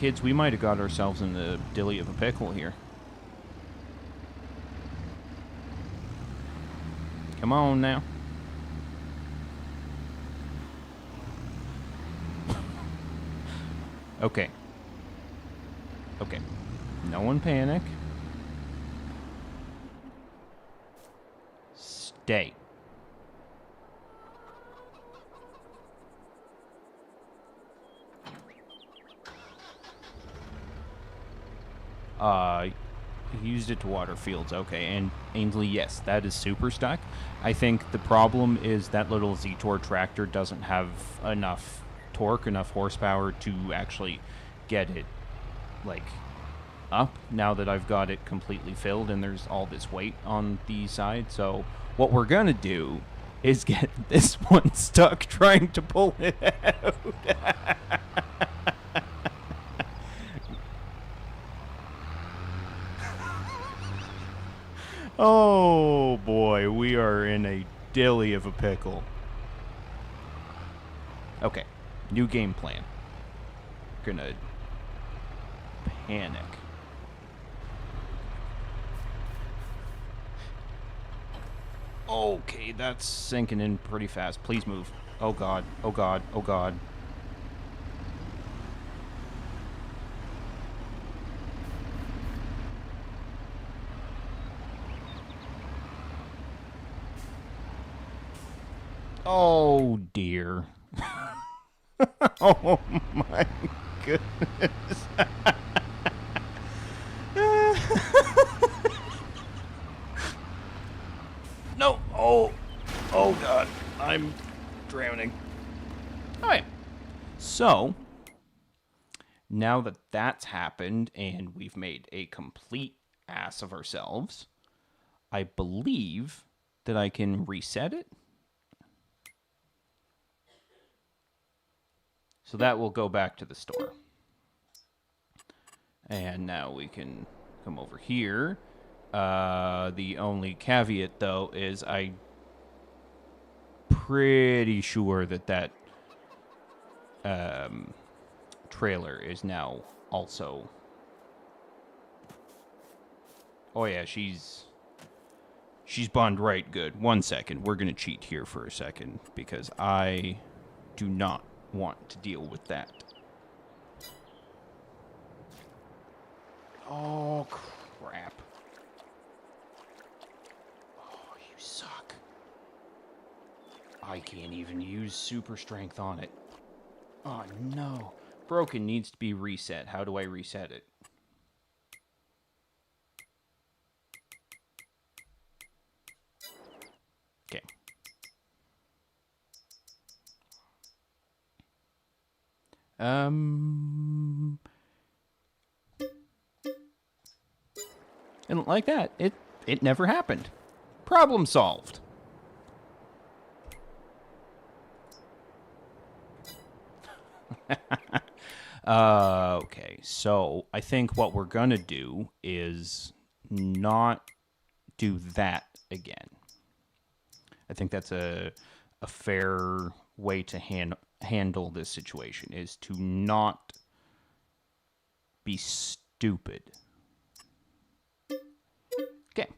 Kids, we might have got ourselves in the dilly of a pickle here. Come on now. Okay. Okay. No one panic. Stay. He used it to water fields. Okay, and Ainsley, yes, that is super stuck. I think the problem is that little Z-Tor tractor doesn't have enough torque, enough horsepower to actually get it, like, up now that I've got it completely filled and there's all this weight on the side. So what we're gonna do is get this one stuck trying to pull it out. Oh boy, we are in a dilly of a pickle. Okay, new game plan. Gonna panic. Okay, that's sinking in pretty fast. Please move. Oh god, oh god, oh god. Oh dear. Oh my goodness. No. Oh. Oh god. I'm drowning. Alright. So, now that that's happened and we've made a complete ass of ourselves, I believe that I can reset it. So that will go back to the store. And now we can come over here. The only caveat, though, is I'm pretty sure that trailer is now also... Oh, yeah, she's bond right good. 1 second. We're going to cheat here for a second because I do not want to deal with that. Oh, crap. Oh, you suck. I can't even use super strength on it. Oh, no. Broken needs to be reset. How do I reset it? Okay. And like that, it never happened. Problem solved. Okay, so I think what we're gonna do is not do that again. I think that's a fair way to handle this situation, is to not be stupid. Okay.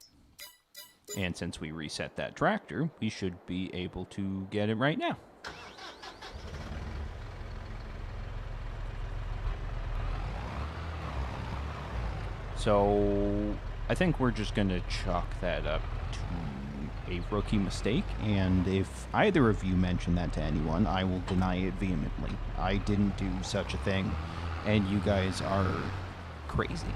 And since we reset that tractor, we should be able to get it right now. So I think we're just going to chalk that up to a rookie mistake, and if either of you mention that to anyone, I will deny it vehemently. I didn't do such a thing, and you guys are crazy.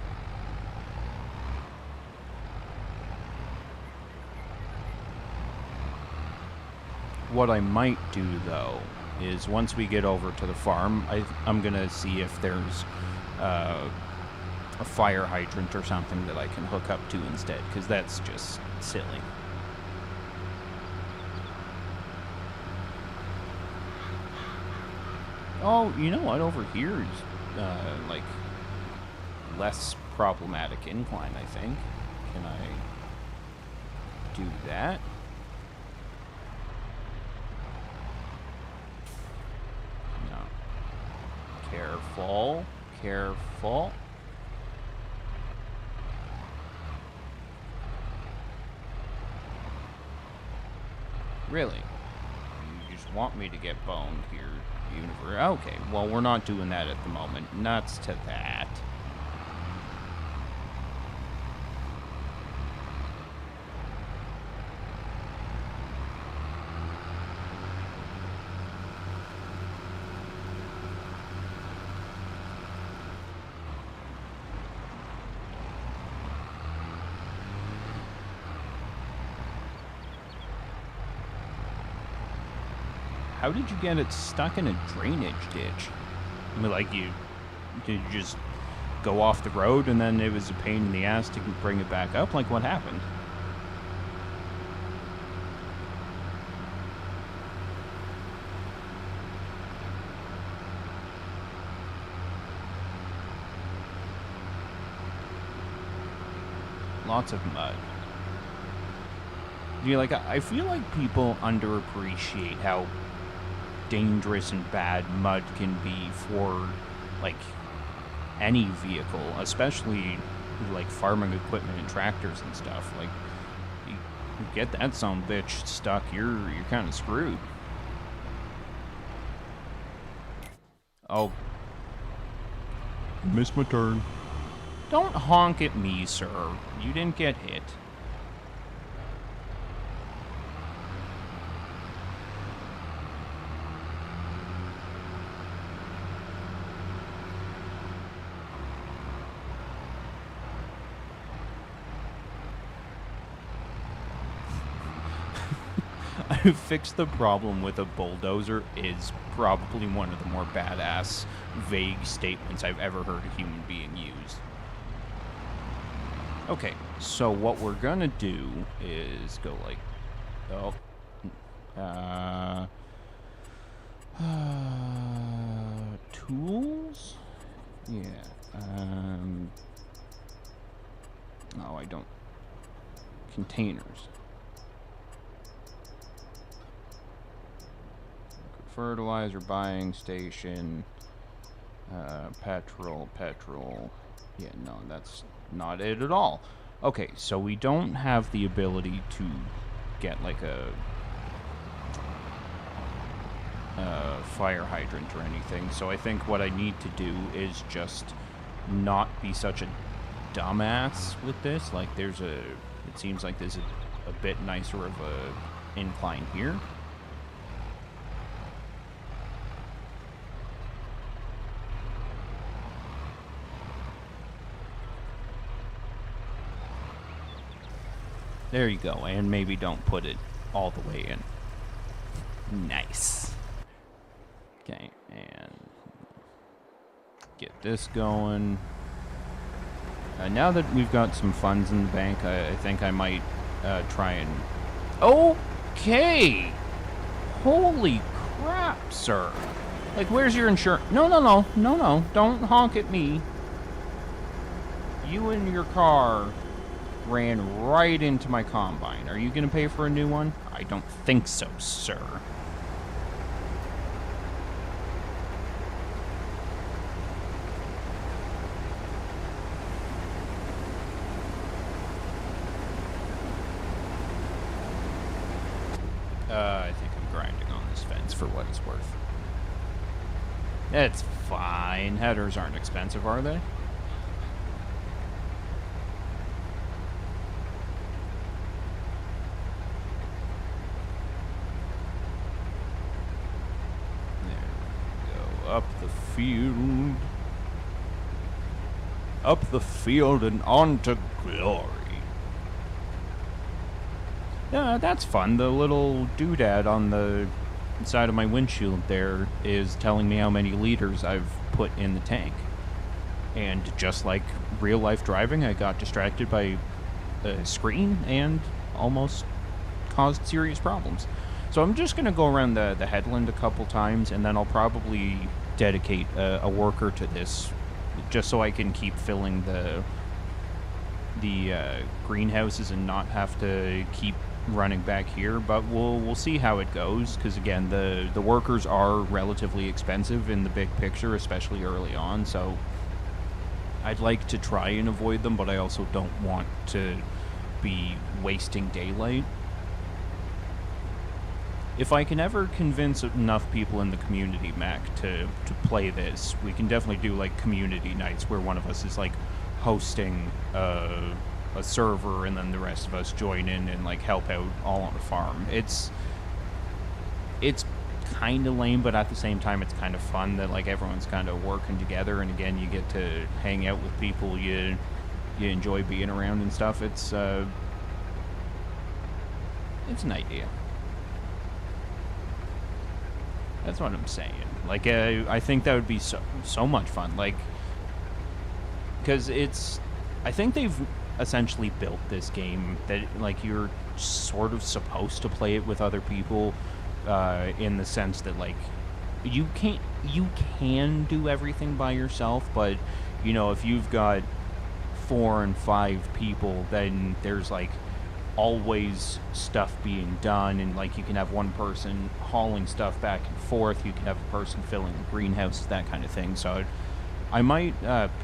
What I might do, though, is once we get over to the farm, I'm going to see if there's a fire hydrant or something that I can hook up to instead, because that's just silly. Oh, you know what? Over here is, like, less problematic incline, I think. Can I do that? No. Careful. Careful. Really? You just want me to get boned here. universe. Okay, well, we're not doing that at the moment. Nuts to that. How did you get it stuck in a drainage ditch? I mean, like, did you just go off the road and then it was a pain in the ass to bring it back up? Like, what happened? Lots of mud. I feel like people underappreciate how dangerous and bad mud can be for, like, any vehicle, especially, like, farming equipment and tractors and stuff. Like, you get that son of a bitch stuck, you're kind of screwed. Oh. Missed my turn. Don't honk at me, sir. You didn't get hit. I fixed the problem with a bulldozer is probably one of the more badass, vague statements I've ever heard a human being use. Okay, so what we're gonna do is go like, tools? Yeah, oh, I don't, containers. Fertilizer buying station, petrol. Yeah, no, that's not it at all. Okay, so we don't have the ability to get like a fire hydrant or anything, so I think what I need to do is just not be such a dumbass with this. Like, it seems like there's a bit nicer of a incline here. There you go, and maybe don't put it all the way in. Nice. Okay, and get this going. Now that we've got some funds in the bank, I think I might try and... Okay! Holy crap, sir. Like, where's your insurance? No, don't honk at me. You and your car ran right into my combine. Are you gonna pay for a new one? I don't think so, sir. I think I'm grinding on this fence for what it's worth. It's fine. Headers aren't expensive, are they? Up the field and on to glory. Yeah, that's fun. The little doodad on the side of my windshield there is telling me how many liters I've put in the tank. And just like real life driving, I got distracted by a screen and almost caused serious problems. So I'm just going to go around the headland a couple times, and then I'll probably dedicate a worker to this, just so I can keep filling the greenhouses and not have to keep running back here. But we'll see how it goes, because again, the workers are relatively expensive in the big picture, especially early on. So I'd like to try and avoid them, but I also don't want to be wasting daylight. if I can ever convince enough people in the community, Mac, to play this, we can definitely do like community nights where one of us is like hosting a server, and then the rest of us join in and like help out all on the farm. It's kind of lame, but at the same time, it's kind of fun that like everyone's kind of working together, and again, you get to hang out with people you enjoy being around and stuff. It's an idea. That's what I'm saying. Like, I think that would be so much fun. Like, because I think they've essentially built this game that like you're sort of supposed to play it with other people, in the sense that like you can do everything by yourself, but you know, if you've got 4 and 5 people, then there's like always stuff being done, and like you can have one person hauling stuff back and forth, you can have a person filling the greenhouses, that kind of thing. So I might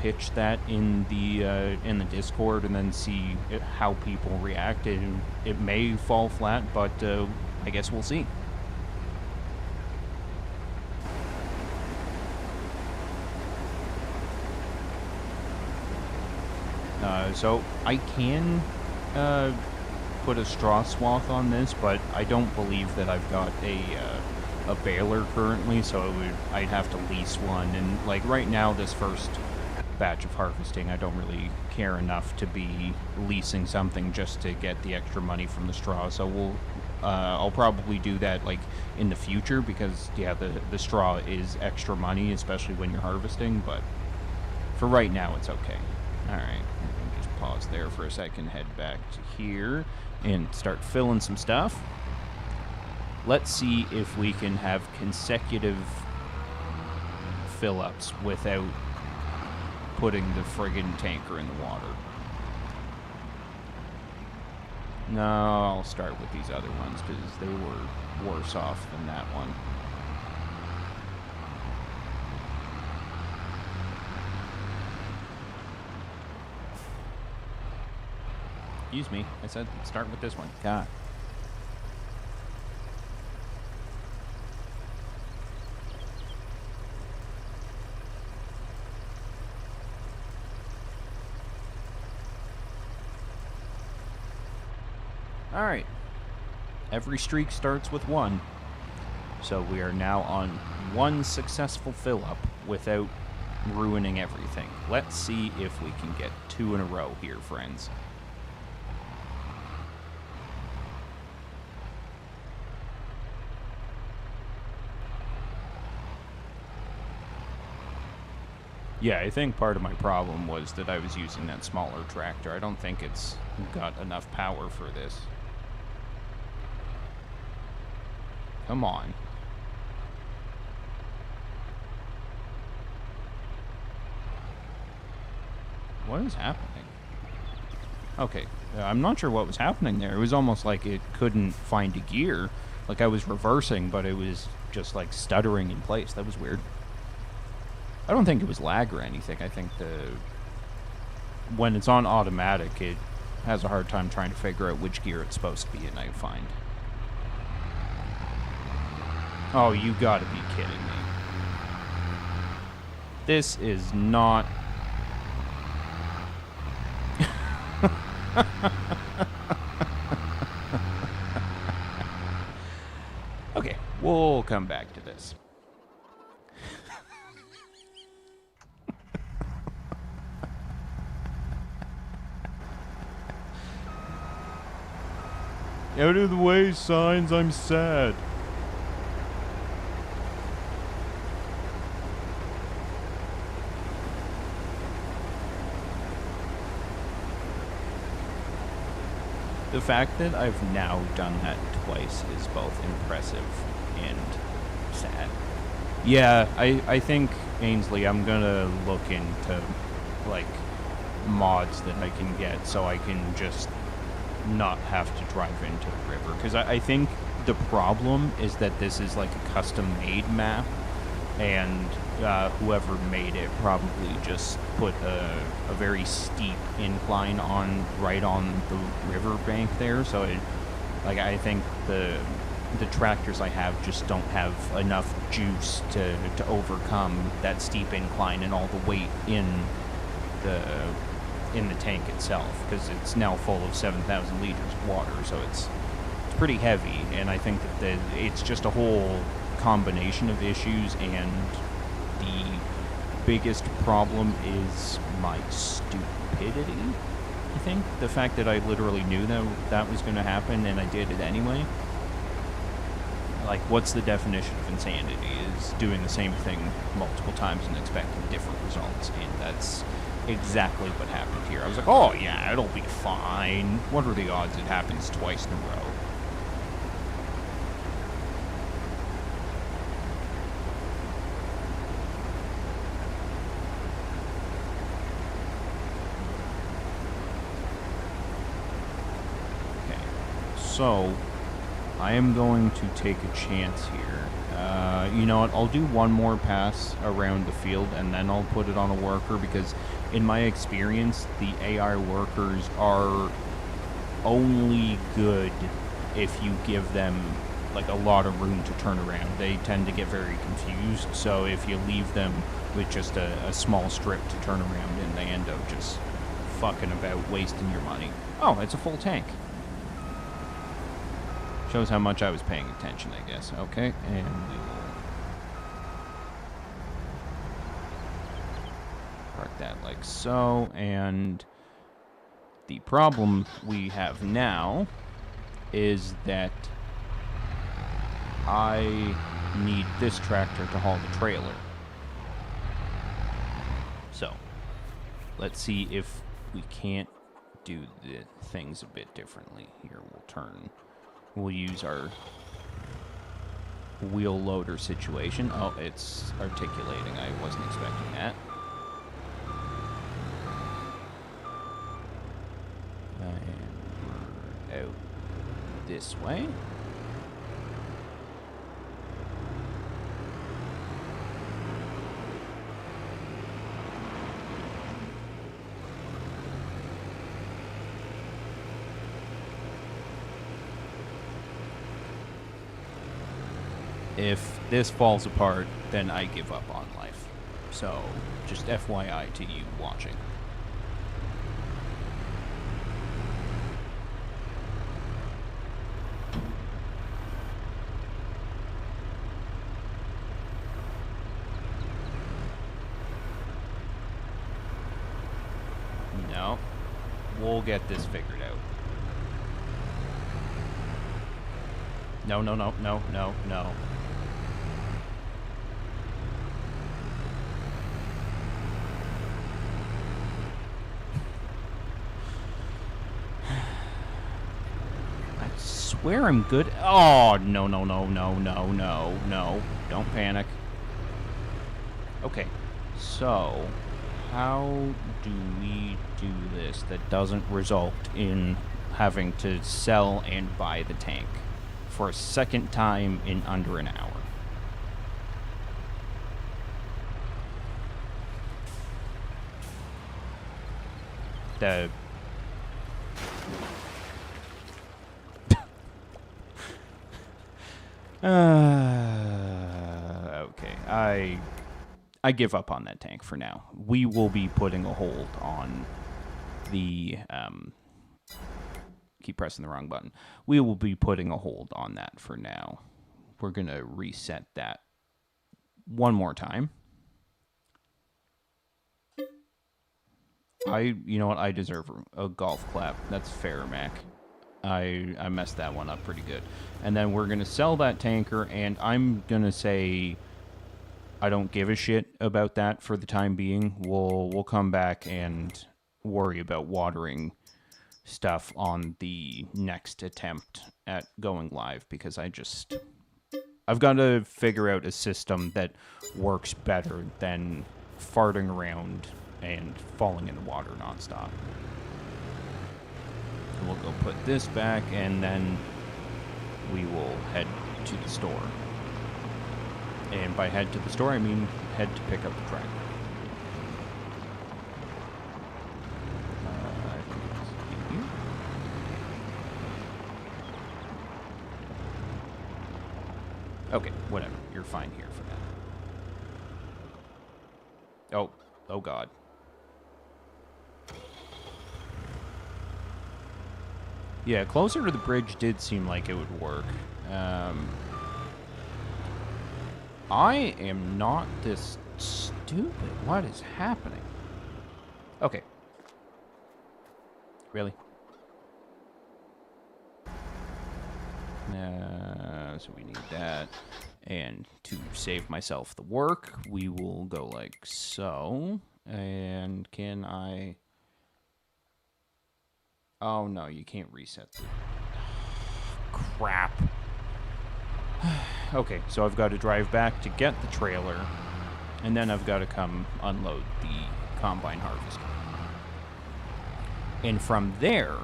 pitch that in the Discord and then see how people react. It may fall flat, but I guess we'll see. So I can put a straw swath on this, but I don't believe that I've got a baler currently, so I'd have to lease one. And like right now, this first batch of harvesting, I don't really care enough to be leasing something just to get the extra money from the straw. So I'll probably do that like in the future, because yeah, the straw is extra money, especially when you're harvesting. But for right now, it's okay. All right. Just pause there for a second, head back to here, and start filling some stuff. Let's see if we can have consecutive fill-ups without putting the friggin' tanker in the water. No, I'll start with these other ones because they were worse off than that one. Excuse me, I said start with this one. God. Alright. Every streak starts with 1. So we are now on 1 successful fill-up without ruining everything. Let's see if we can get 2 in a row here, friends. Yeah, I think part of my problem was that I was using that smaller tractor. I don't think it's got enough power for this. Come on. What is happening? Okay, I'm not sure what was happening there. It was almost like it couldn't find a gear. Like I was reversing, but it was just like stuttering in place. That was weird. I don't think it was lag or anything. I think when it's on automatic, it has a hard time trying to figure out which gear it's supposed to be in, I find. Oh, you gotta be kidding me. This is not... Okay, we'll come back to this. Out of the way, signs, I'm sad. The fact that I've now done that twice is both impressive and sad. Yeah, I think, Ainsley, I'm gonna look into, like, mods that I can get so I can just not have to drive into the river. Because I think the problem is that this is, like, a custom-made map, and whoever made it probably just put a very steep incline right on the river bank there. So I think the tractors I have just don't have enough juice to overcome that steep incline and all the weight in the tank itself, because it's now full of 7,000 liters of water, so it's pretty heavy. And I think that it's just a whole combination of issues, and the biggest problem is my stupidity. I think the fact that I literally knew that was going to happen and I did it anyway. Like, what's the definition of insanity? Is doing the same thing multiple times and expecting different results, and that's exactly what happened here. I was like, oh yeah, it'll be fine. What are the odds it happens twice in a row? So, I am going to take a chance here. You know what, I'll do one more pass around the field and then I'll put it on a worker, because in my experience, the AI workers are only good if you give them like a lot of room to turn around. They tend to get very confused, so if you leave them with just a small strip to turn around, and they end up just fucking about wasting your money. Oh, it's a full tank. Shows how much I was paying attention, I guess. Okay, and we will park that like so. And the problem we have now is that I need this tractor to haul the trailer. So, let's see if we can't do the things a bit differently. Here, we'll turn... We'll use our wheel loader situation. Oh, it's articulating. I wasn't expecting that. And we're out this way. If this falls apart, then I give up on life. So, just FYI to you watching. No. We'll get this figured out. No, no, no, no, no, no. Swear I'm good. Oh, no, no, no, no, no, no, no. Don't panic. Okay, so how do we do this that doesn't result in having to sell and buy the tank for a second time in under an hour? Okay, I give up on that tank for now. We will be putting a hold on the, keep pressing the wrong button. We will be putting a hold on that for now. We're gonna reset that one more time. You know what, I deserve a golf clap. That's fair, Mac. I messed that one up pretty good. And then we're going to sell that tanker, and I'm going to say I don't give a shit about that for the time being. We'll come back and worry about watering stuff on the next attempt at going live, because I've got to figure out a system that works better than farting around and falling in the water nonstop. We'll go put this back, and then we will head to the store. And by head to the store, I mean head to pick up the tractor. I think it's in here. Okay, whatever. You're fine here for now. Oh God. Yeah, closer to the bridge did seem like it would work. I am not this stupid. What is happening? Okay. Really? So we need that. And to save myself the work, we will go like so. And can I... Oh, no, you can't reset the... Crap. Okay, so I've got to drive back to get the trailer, and then I've got to come unload the combine harvester. And from there,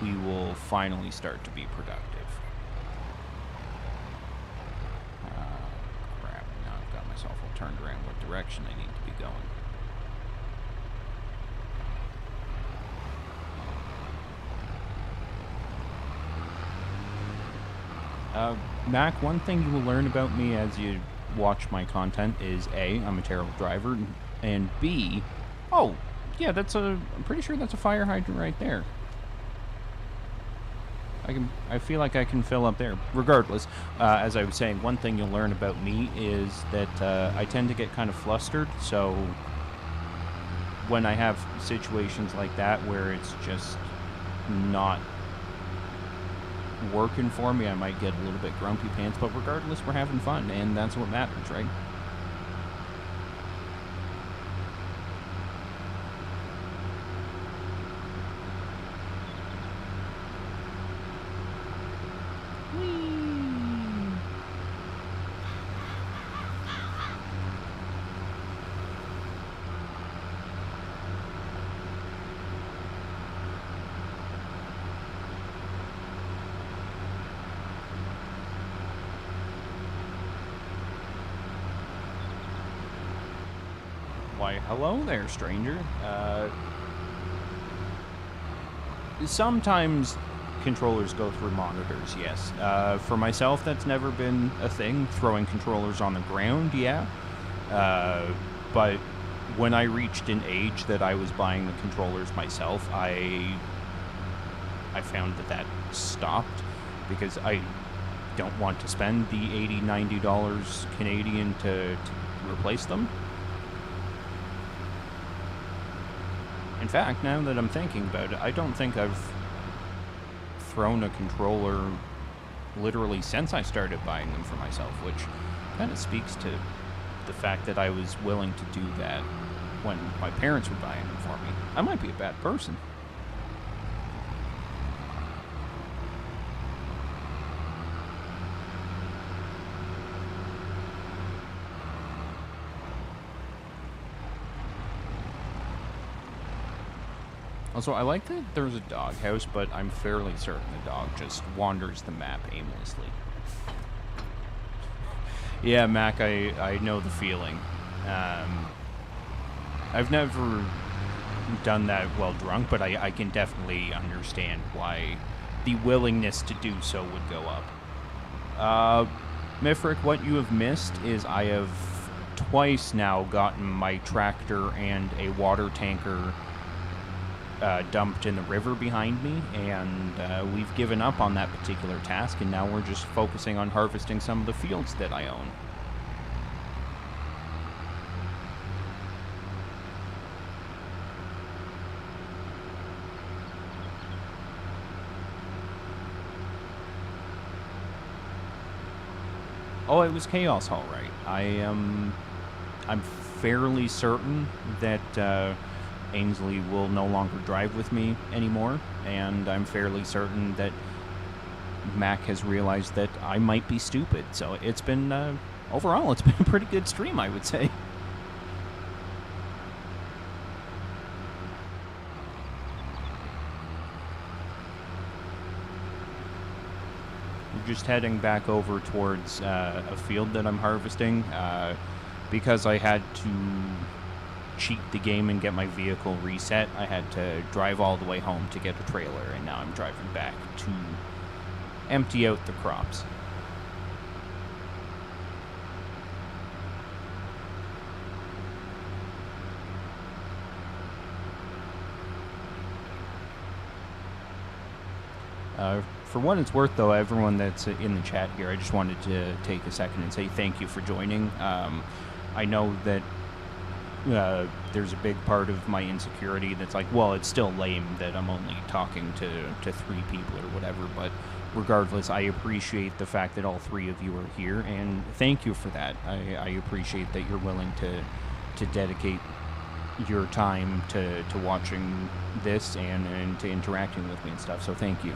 we will finally start to be productive. Crap, now I've got myself all turned around what direction I need to be going. Mac, one thing you will learn about me as you watch my content is A, I'm a terrible driver, and B, oh, yeah, I'm pretty sure that's a fire hydrant right there. I feel like I can fill up there. Regardless, as I was saying, one thing you'll learn about me is that I tend to get kind of flustered, so when I have situations like that where it's just not working for me, I might get a little bit grumpy pants, but regardless, we're having fun, and that's what matters, right? Why, hello there, stranger. Sometimes controllers go through monitors, yes. For myself, that's never been a thing. Throwing controllers on the ground, yeah. But when I reached an age that I was buying the controllers myself, I found that stopped because I don't want to spend the $80, $90 Canadian to replace them. In fact, now that I'm thinking about it, I don't think I've thrown a controller literally since I started buying them for myself, which kind of speaks to the fact that I was willing to do that when my parents were buying them for me. I might be a bad person. Also, I like that there's a doghouse, but I'm fairly certain the dog just wanders the map aimlessly. Yeah, Mac, I know the feeling. I've never done that while drunk, but I can definitely understand why the willingness to do so would go up. Mifric, what you have missed is I have twice now gotten my tractor and a water tanker dumped in the river behind me, and we've given up on that particular task, and now we're just focusing on harvesting some of the fields that I own. Oh, it was chaos, all right. I'm fairly certain that Ainsley will no longer drive with me anymore, and I'm fairly certain that Mac has realized that I might be stupid. So it's been, overall, it's been a pretty good stream, I would say. We're just heading back over towards a field that I'm harvesting, because I had to cheat the game and get my vehicle reset. I had to drive all the way home to get a trailer, and now I'm driving back to empty out the crops. For what it's worth, though, everyone that's in the chat here, I just wanted to take a second and say thank you for joining. I know that there's a big part of my insecurity that's like, well, it's still lame that I'm only talking to 3 people or whatever, but regardless, I appreciate the fact that all 3 of you are here, and thank you for that. I appreciate that you're willing to dedicate your time to watching this and to interacting with me and stuff, so thank you.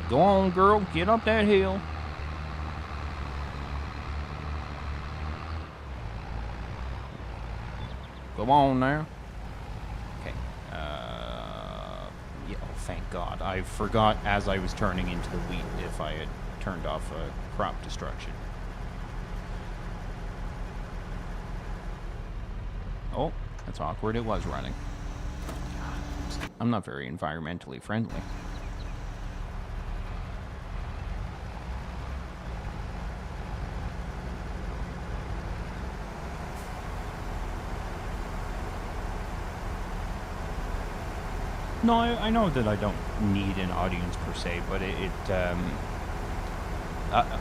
Go on, girl, get up that hill. Go on now. Okay. Yeah, oh, thank God. I forgot as I was turning into the wheat if I had turned off crop destruction. Oh, that's awkward. It was running. God, I'm not very environmentally friendly. No, I know that I don't need an audience per se, but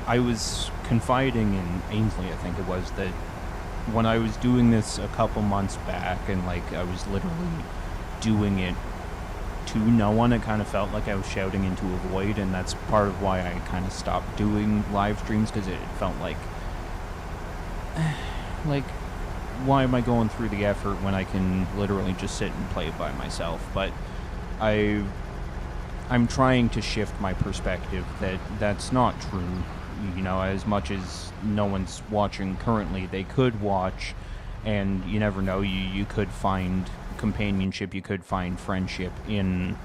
I was confiding in Ainsley, I think it was, that when I was doing this a couple months back and like I was literally doing it to no one, it kind of felt like I was shouting into a void, and that's part of why I kind of stopped doing live streams, because it felt like why am I going through the effort when I can literally just sit and play by myself? But I'm trying to shift my perspective that that's not true. You know, as much as no one's watching currently, they could watch, and you never know, you could find companionship, you could find friendship in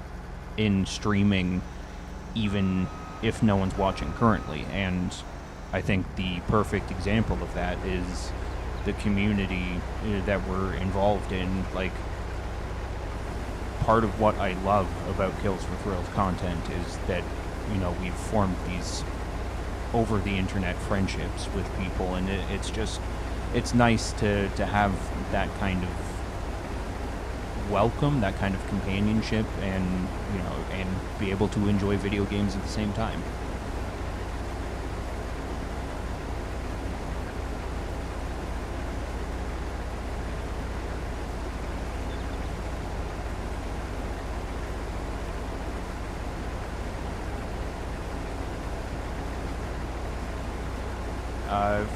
streaming, even if no one's watching currently. And I think the perfect example of that is the community that we're involved in. Like, part of what I love about Kills for Thrills content is that, you know, we've formed these over the internet friendships with people, and it's nice to have that kind of welcome, that kind of companionship, and, you know, and be able to enjoy video games at the same time.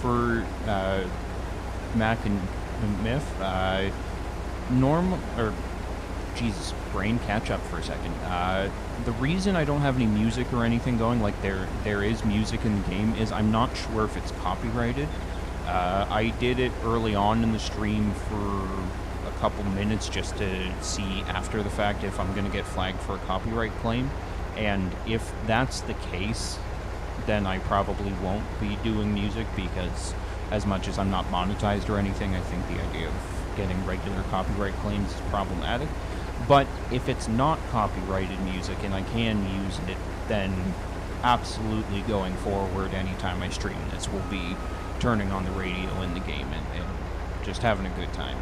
For Mac and Myth, Jesus, brain catch up for a second. The reason I don't have any music or anything going, like there is music in the game, is I'm not sure if it's copyrighted. I did it early on in the stream for a couple minutes just to see after the fact if I'm going to get flagged for a copyright claim, and if that's the case, then I probably won't be doing music, because as much as I'm not monetized or anything, I think the idea of getting regular copyright claims is problematic. But if it's not copyrighted music and I can use it, then absolutely going forward, anytime I stream this, will be turning on the radio in the game and just having a good time.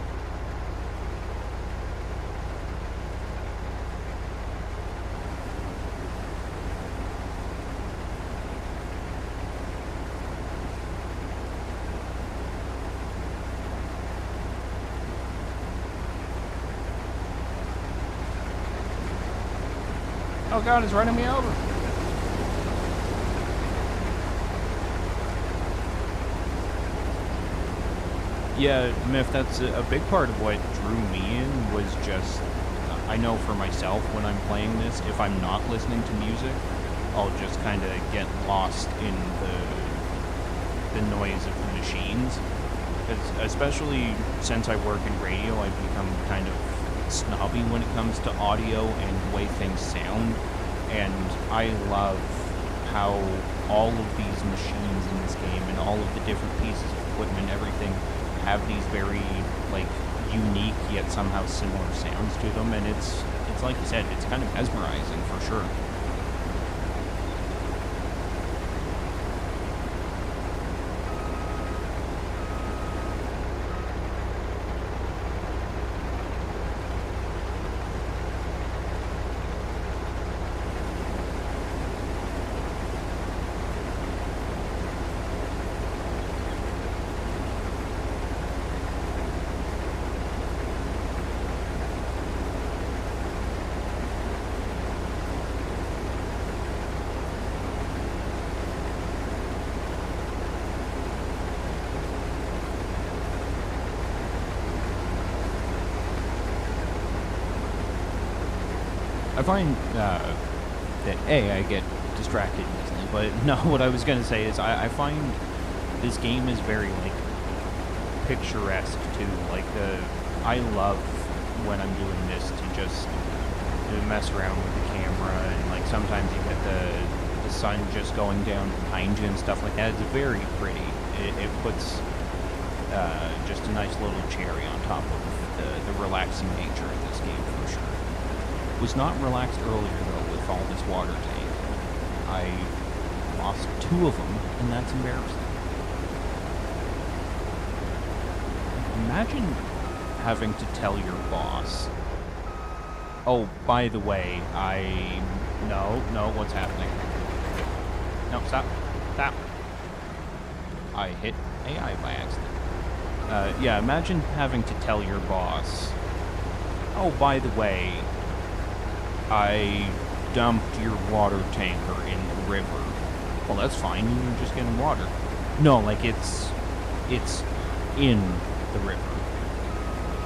Oh God, it's running me over. Yeah, Myth, that's a big part of what drew me in, was just, I know for myself when I'm playing this, if I'm not listening to music, I'll just kind of get lost in the noise of the machines. Especially since I work in radio, I've become kind of snobby when it comes to audio and the way things sound, and I love how all of these machines in this game and all of the different pieces of equipment, everything, have these very, like, unique yet somehow similar sounds to them, and it's like you said, it's kind of mesmerizing for sure. I find that I get distracted easily, but no, what I was gonna say is I find this game is very like picturesque too. Like I love when I'm doing this to just mess around with the camera, and like sometimes you get the sun just going down behind you and stuff like that. It's very pretty. It puts just a nice little cherry on top of the relaxing nature of this game for sure. Was not relaxed earlier though with all this water tank. I lost 2 of them, and that's embarrassing. Imagine having to tell your boss, oh, by the way, no, what's happening? No, stop. I hit AI by accident. Yeah, imagine having to tell your boss, oh, by the way, I dumped your water tanker in the river. Well, that's fine, you were just getting water. No, like it's in the river.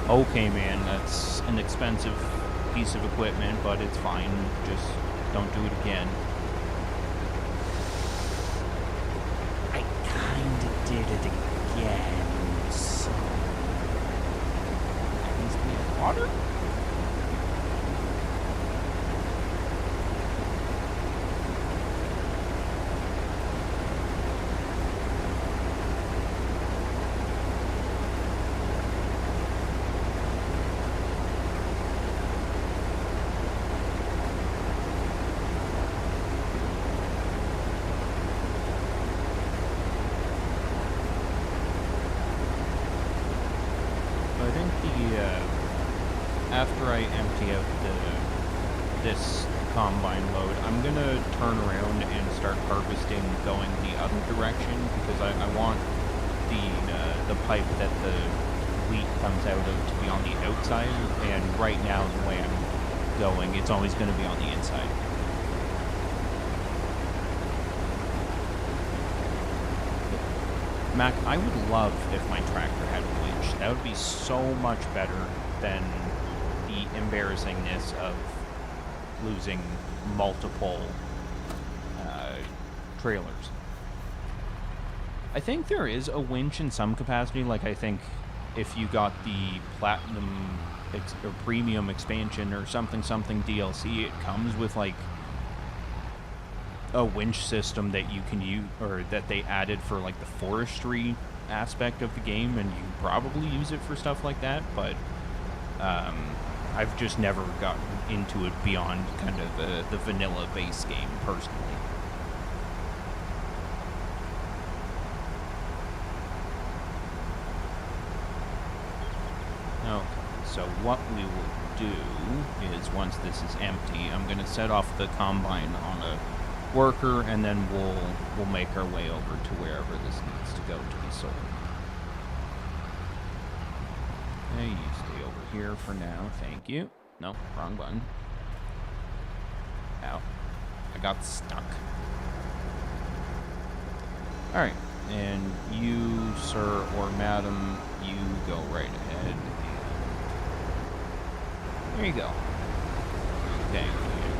Okay, man, that's an expensive piece of equipment, but it's fine. Just don't do it again. I kinda did it again, so... That needs to be in water? After I empty out this combine load, I'm gonna turn around and start harvesting going the other direction, because I want the pipe that the wheat comes out of to be on the outside, and right now the way I'm going, it's always gonna be on the inside. Mac, I would love if my tractor had a winch. That would be so much better than the embarrassingness of losing multiple trailers. I think there is a winch in some capacity. Like, I think if you got the Platinum or Premium expansion or something DLC, it comes with like a winch system that you can use, or that they added for like the forestry aspect of the game, and you probably use it for stuff like that, but I've just never gotten into it beyond kind of the vanilla base game personally. Okay, so what we will do is, once this is empty, I'm going to set off the combine on a worker, and then we'll make our way over to wherever this needs to go to be sold. Hey, you stay over here for now, thank you. No, wrong button. Ow. I got stuck. Alright, and you, sir or madam, you go right ahead. There you go. Okay,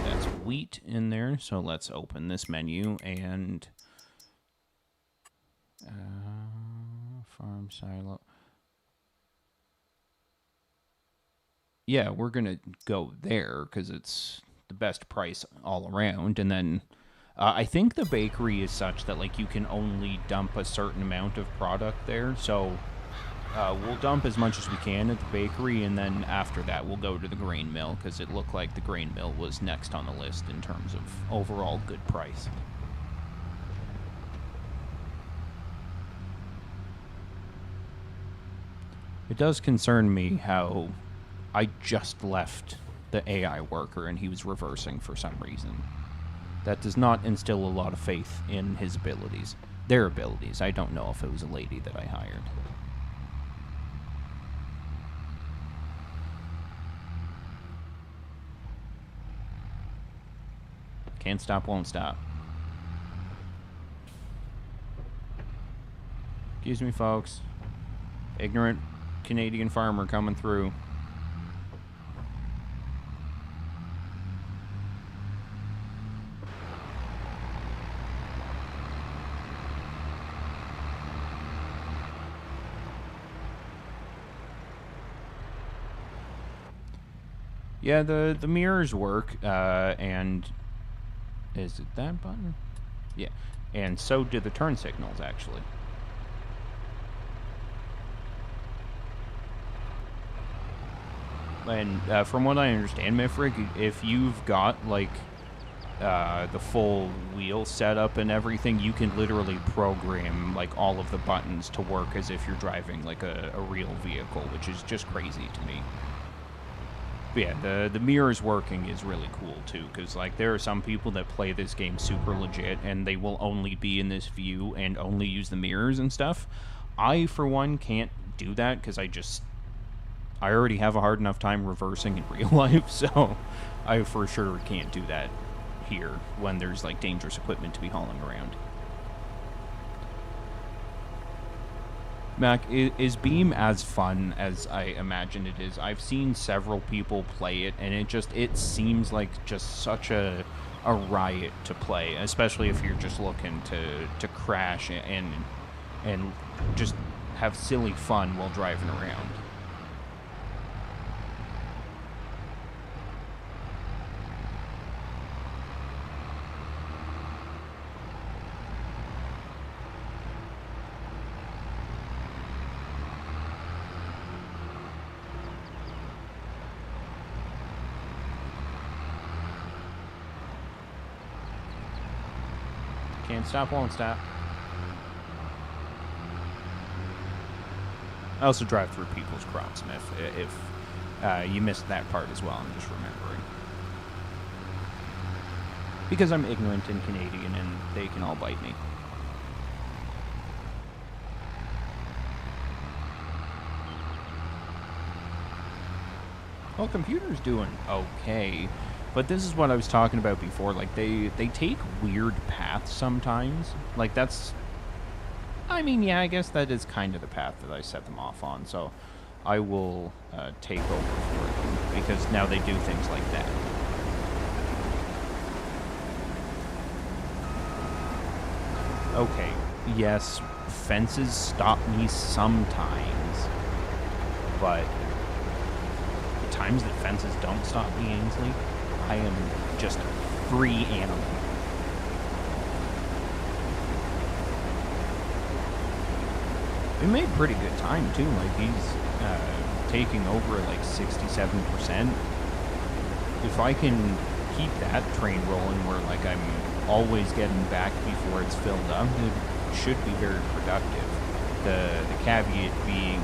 that's wheat in there, so let's open this menu and... farm silo... Yeah, we're gonna go there because it's the best price all around. And then I think the bakery is such that like you can only dump a certain amount of product there. So we'll dump as much as we can at the bakery, and then after that we'll go to the grain mill, because it looked like the grain mill was next on the list in terms of overall good price. It does concern me how I just left the AI worker and he was reversing for some reason. That does not instill a lot of faith in his abilities. Their abilities. I don't know if it was a lady that I hired. Can't stop, won't stop. Excuse me, folks. Ignorant Canadian farmer coming through. Yeah, the mirrors work, and is it that button? Yeah, and so do the turn signals, actually. And from what I understand, Mifrig, if you've got, like, the full wheel setup and everything, you can literally program, like, all of the buttons to work as if you're driving, like, a real vehicle, which is just crazy to me. But yeah, the mirrors working is really cool, too, because, like, there are some people that play this game super legit, and they will only be in this view and only use the mirrors and stuff. I, for one, can't do that, because I already have a hard enough time reversing in real life, so I for sure can't do that here when there's, like, dangerous equipment to be hauling around. Mac, is Beam as fun as I imagine it is? I've seen several people play it, and it seems like just such a riot to play, especially if you're just looking to crash and just have silly fun while driving around. Can't stop, won't stop. I also drive through people's crops, and if you missed that part as well, I'm just remembering. Because I'm ignorant and Canadian, and they can all bite me. Well, computer's doing okay. But this is what I was talking about before. Like, they take weird paths sometimes. Like, that's... I mean, yeah, I guess that is kind of the path that I set them off on. So I will take over for them, because now they do things like that. Okay, yes, fences stop me sometimes. But the times that fences don't stop me, Ainsley, I am just a free animal. We made pretty good time, too. Like, he's taking over at, like, 67%. If I can keep that train rolling where, like, I'm always getting back before it's filled up, it should be very productive. The caveat being,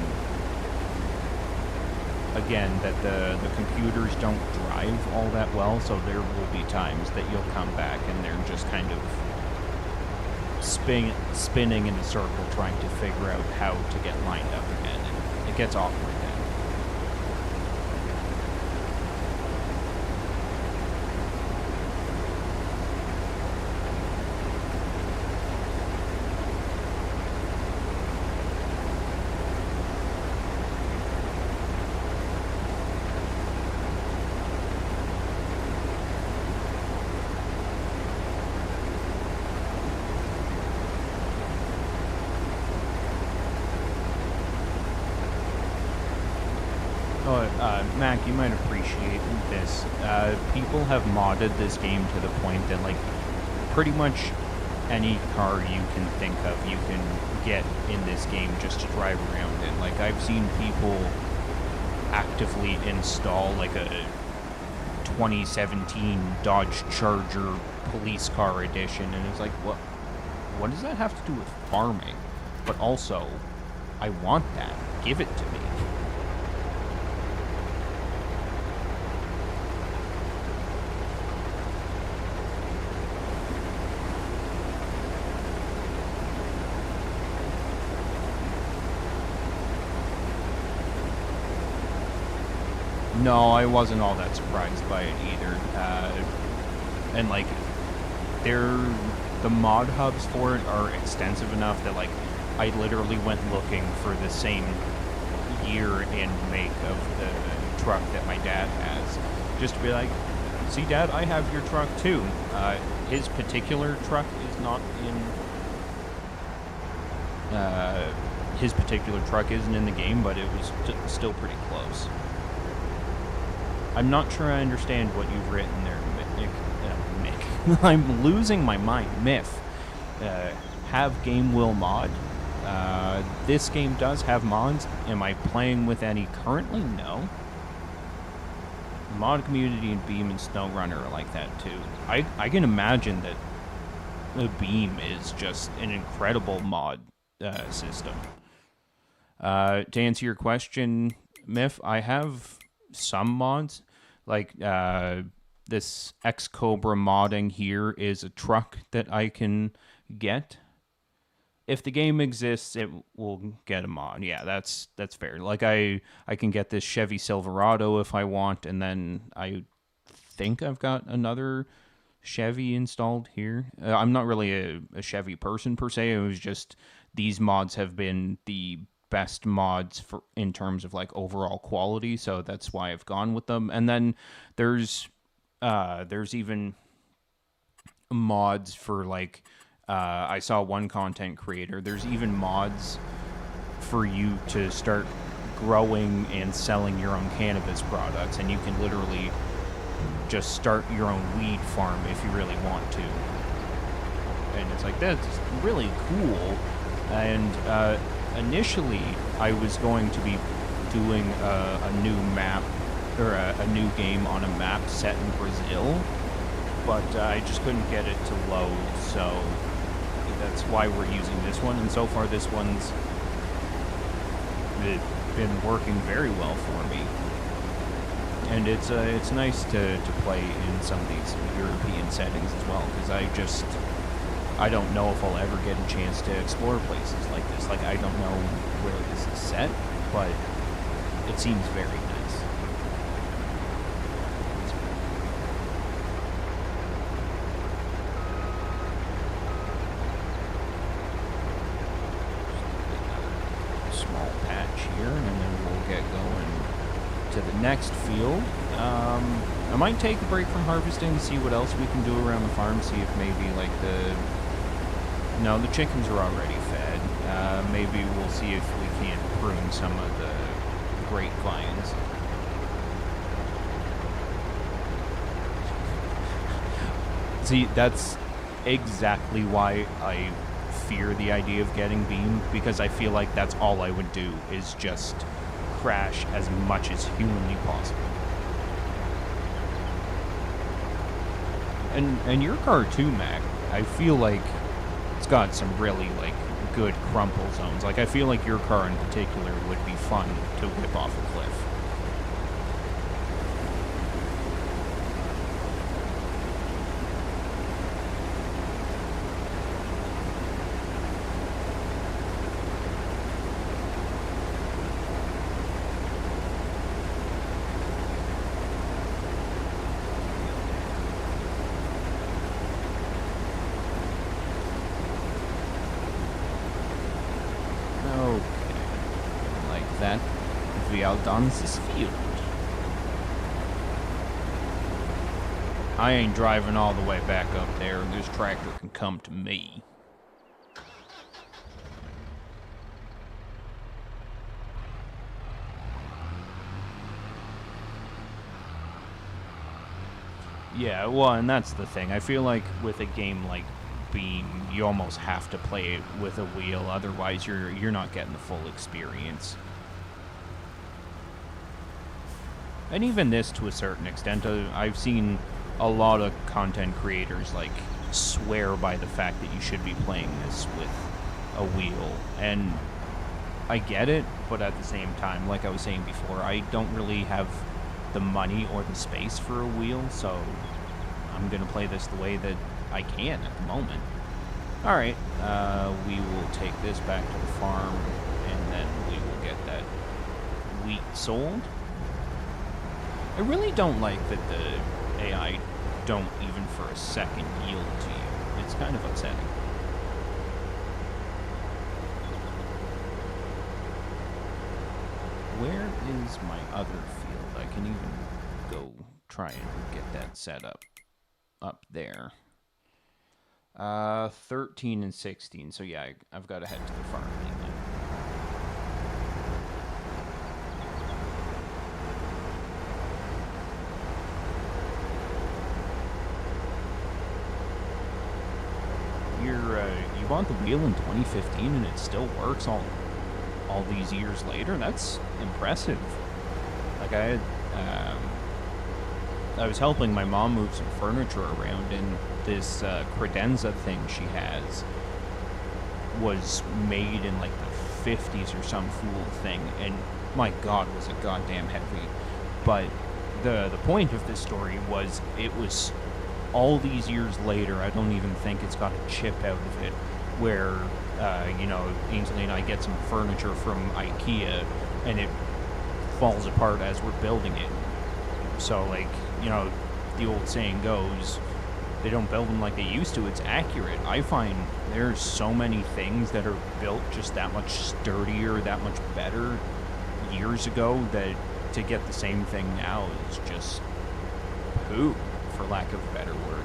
again, that the computers don't drive all that well, so there will be times that you'll come back and they're just kind of spinning in a circle trying to figure out how to get lined up again, and it gets awkward then. Mac, you might appreciate this. People have modded this game to the point that, like, pretty much any car you can think of, you can get in this game just to drive around in. Like, I've seen people actively install, like, a 2017 Dodge Charger police car edition, and it's like, what does that have to do with farming? But also, I want that. Give it to me. No, I wasn't all that surprised by it either. And, like, the mod hubs for it are extensive enough that, like, I literally went looking for the same year and make of the truck that my dad has, just to be like, see, Dad, I have your truck too. His particular truck is not in... his particular truck isn't in the game, but it was still pretty close. I'm not sure I understand what you've written there, Mick. I'm losing my mind. Myth. Have game will mod. This game does have mods. Am I playing with any currently? No. Mod community and Beam and SnowRunner are like that too. I can imagine that the Beam is just an incredible mod system. To answer your question, Myth, I have some mods. Like this X-Cobra modding here is a truck that I can get. If the game exists, it will get a mod. Yeah, that's fair. Like I can get this Chevy Silverado if I want, and then I think I've got another Chevy installed here. I'm not really a Chevy person per se. It was just these mods have been the best mods for in terms of like overall quality, so that's why I've gone with them. And then there's even mods for like I saw one content creator. There's even mods for you to start growing and selling your own cannabis products, and you can literally just start your own weed farm if you really want to. And it's like, that's really cool. And initially, I was going to be doing a new map, or a new game on a map set in Brazil, but I just couldn't get it to load, so that's why we're using this one. And so far, this one's been working very well for me. And it's nice to play in some of these European settings as well, because I don't know if I'll ever get a chance to explore places like this. Like, I don't know where this is set, but it seems very nice. Small patch here, and then we'll get going to the next field. I might take a break from harvesting to see what else we can do around the farm, see if maybe like no, the chickens are already fed. Maybe we'll see if we can't prune some of the grapevines. See, that's exactly why I fear the idea of getting beamed, because I feel like that's all I would do is just crash as much as humanly possible. And your car too, Mac. I feel like it's got some really like good crumple zones. Like I feel like your car in particular would be fun to whip off a cliff. This field. I ain't driving all the way back up there. This tractor can come to me. Yeah, well, and that's the thing. I feel like with a game like Beam, you almost have to play it with a wheel, otherwise you're not getting the full experience. And even this, to a certain extent, I've seen a lot of content creators like swear by the fact that you should be playing this with a wheel. And I get it, but at the same time, like I was saying before, I don't really have the money or the space for a wheel, so I'm going to play this the way that I can at the moment. Alright, we will take this back to the farm, and then we will get that wheat sold. I really don't like that the AI don't even for a second yield to you. It's kind of upsetting. Where is my other field? I can even go try and get that set up there. 13 and 16. So yeah, I've got to head to the farm anyway. bought the wheel in 2015 and it still works all these years later. That's impressive. Like I was helping my mom move some furniture around, and this credenza thing she has was made in like the 50s or some fool thing, and my god, was it goddamn heavy. But the point of this story was, it was all these years later. I don't even think it's got a chip out of it, where Ainsley and I get some furniture from IKEA and it falls apart as we're building it. So, like, the old saying goes, they don't build them like they used to. It's accurate. I find there's so many things that are built just that much sturdier, that much better years ago, that to get the same thing now is just poo, for lack of a better word.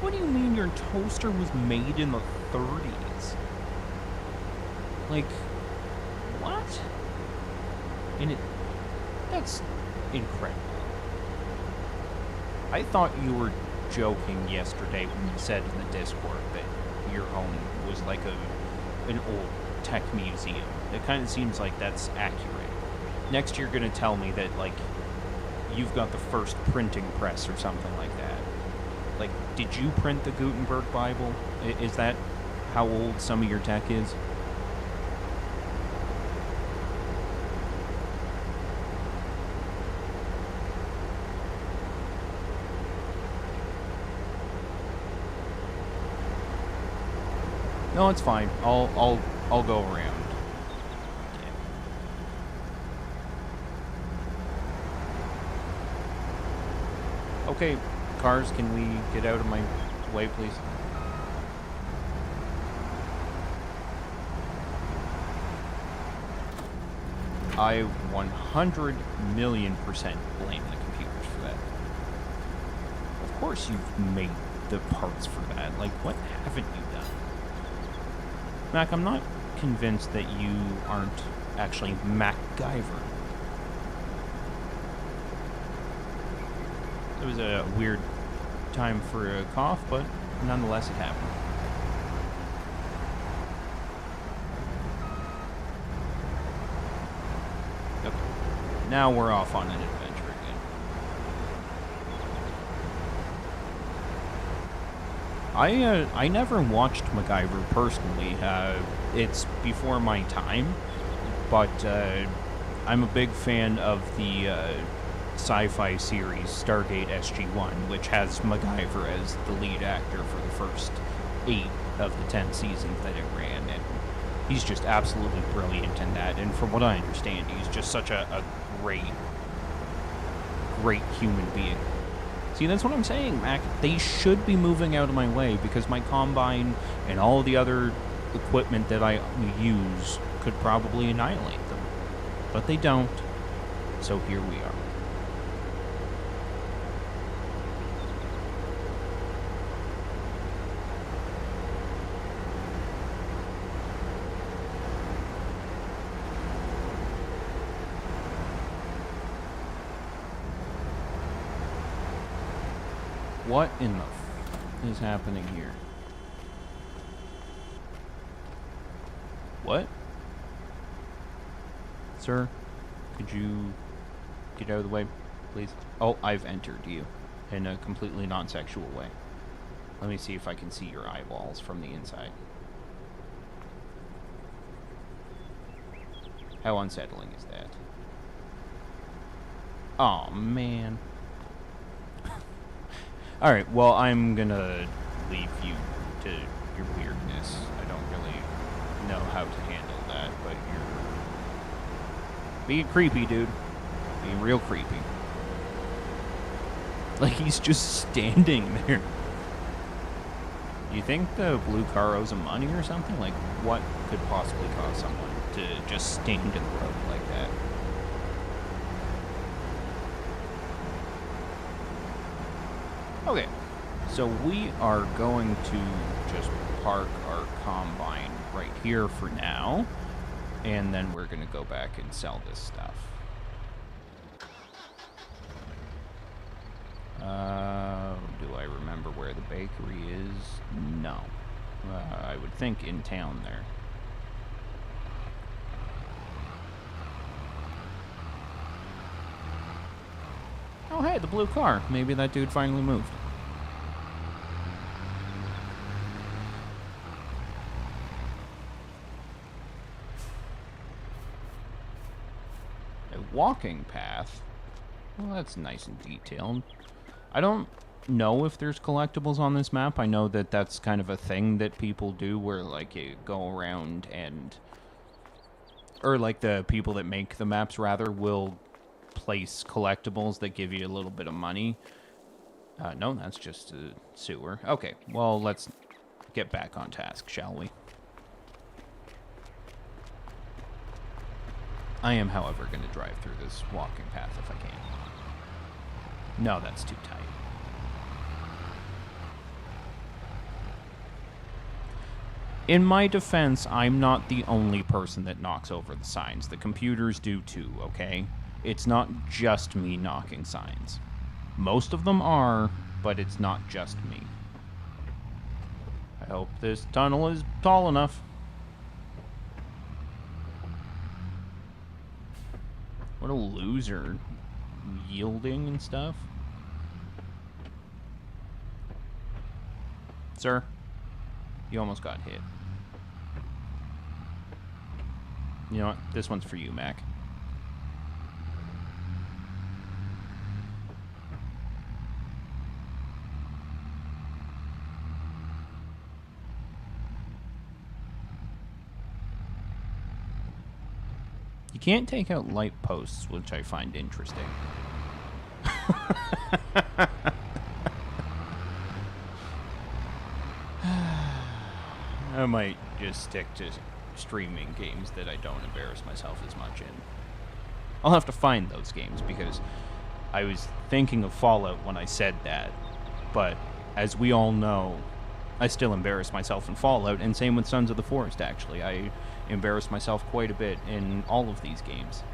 What do you mean your toaster was made in the 30s? Like, what? And that's incredible. I thought you were joking yesterday when you said in the Discord that your home was like an old tech museum. It kind of seems like that's accurate. Next you're going to tell me that, like, you've got the first printing press or something like that. Like, did you print the Gutenberg Bible? Is that how old some of your tech is? No, it's fine. I'll go around. Yeah. Okay. Cars, can we get out of my way, please? I 100 million% blame the computers for that. Of course you've made the parts for that. Like, what haven't you done? Mac, I'm not convinced that you aren't actually MacGyver. It was a weird time for a cough, but nonetheless it happened. Okay. Now we're off on an adventure again. I never watched MacGyver personally. It's before my time, but I'm a big fan of the sci-fi series Stargate SG-1, which has MacGyver as the lead actor for the first 8 of the 10 seasons that it ran, and he's just absolutely brilliant in that. And from what I understand, he's just such a great human being. See, that's what I'm saying, Mac. They should be moving out of my way, because my Combine and all the other equipment that I use could probably annihilate them. But they don't, so here we are. What in the is happening here? What? Sir, could you get out of the way, please? Oh, I've entered you in a completely non-sexual way. Let me see if I can see your eyeballs from the inside. How unsettling is that? Oh, man. Alright, well, I'm gonna leave you to your weirdness. I don't really know how to handle that, but you're being creepy, dude. Being real creepy. Like, he's just standing there. Do you think the blue car owes him money or something? Like, what could possibly cause someone to just stand in the road like that? Okay, so we are going to just park our combine right here for now, and then we're going to go back and sell this stuff. Do I remember where the bakery is? No. I would think in town there. Oh, hey, the blue car. Maybe that dude finally moved. A walking path? Well, that's nice and detailed. I don't know if there's collectibles on this map. I know that that's kind of a thing that people do where, like, you go around and... Or, like, the people that make the maps, rather, will place collectibles that give you a little bit of money. No, that's just a sewer. Okay, well, let's get back on task, shall we? I am, however, going to drive through this walking path if I can. No, that's too tight. In my defense, I'm not the only person that knocks over the signs. The computers do too, okay? It's not just me knocking signs. Most of them are, but it's not just me. I hope this tunnel is tall enough. What a loser. Yielding and stuff. Sir, you almost got hit. You know what? This one's for you, Mac. You can't take out light posts, which I find interesting. I might just stick to streaming games that I don't embarrass myself as much in. I'll have to find those games because I was thinking of Fallout when I said that, but as we all know, I still embarrass myself in Fallout, and same with Sons of the Forest, actually. I embarrass myself quite a bit in all of these games.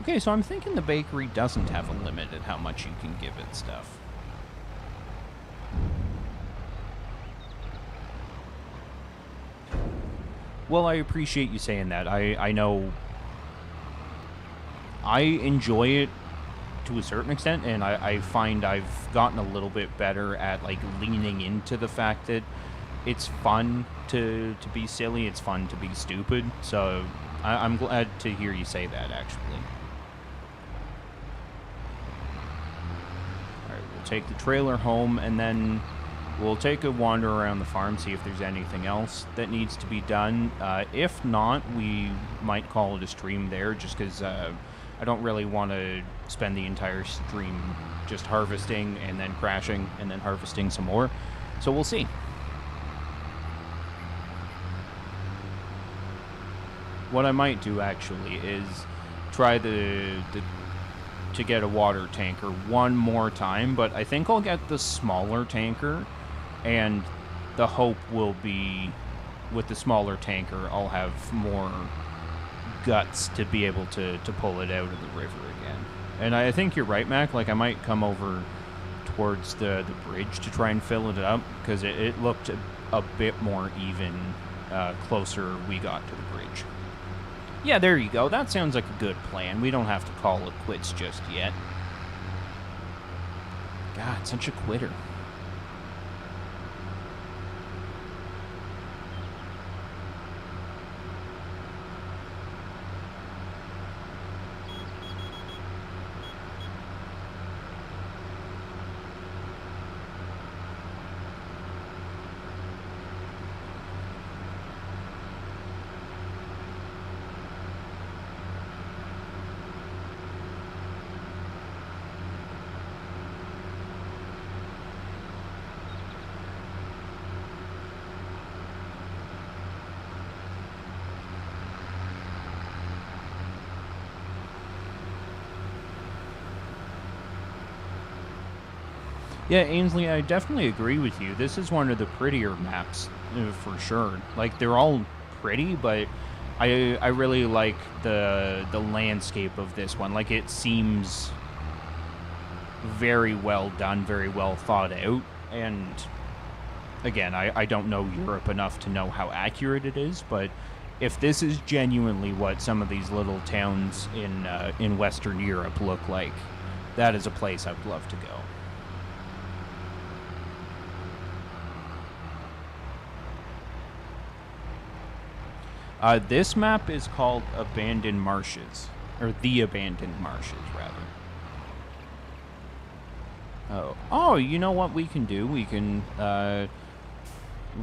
Okay, so I'm thinking the bakery doesn't have a limit at how much you can give it stuff. Well, I appreciate you saying that. I know I enjoy it to a certain extent, and I find I've gotten a little bit better at, like, leaning into the fact that it's fun to be silly, it's fun to be stupid, so I'm glad to hear you say that, actually. Alright, we'll take the trailer home, and then we'll take a wander around the farm, see if there's anything else that needs to be done. If not, we might call it a stream there, just because I don't really want to spend the entire stream just harvesting and then crashing and then harvesting some more. So we'll see. What I might do actually is try to get a water tanker one more time, but I think I'll get the smaller tanker, and the hope will be with the smaller tanker I'll have more guts to be able to pull it out of the river again. And I think you're right, Mac. Like, I might come over towards the bridge to try and fill it up, because it looked a bit more even closer we got to the bridge. Yeah, there you go. That sounds like a good plan. We don't have to call it quits just yet. God, such a quitter. Yeah, Ainsley, I definitely agree with you. This is one of the prettier maps, for sure. Like, they're all pretty, but I really like the landscape of this one. Like, it seems very well done, very well thought out. And again, I don't know Europe enough to know how accurate it is, but if this is genuinely what some of these little towns in Western Europe look like, that is a place I would love to go. This map is called Abandoned Marshes, or The Abandoned Marshes, rather. Oh, you know what we can do? We can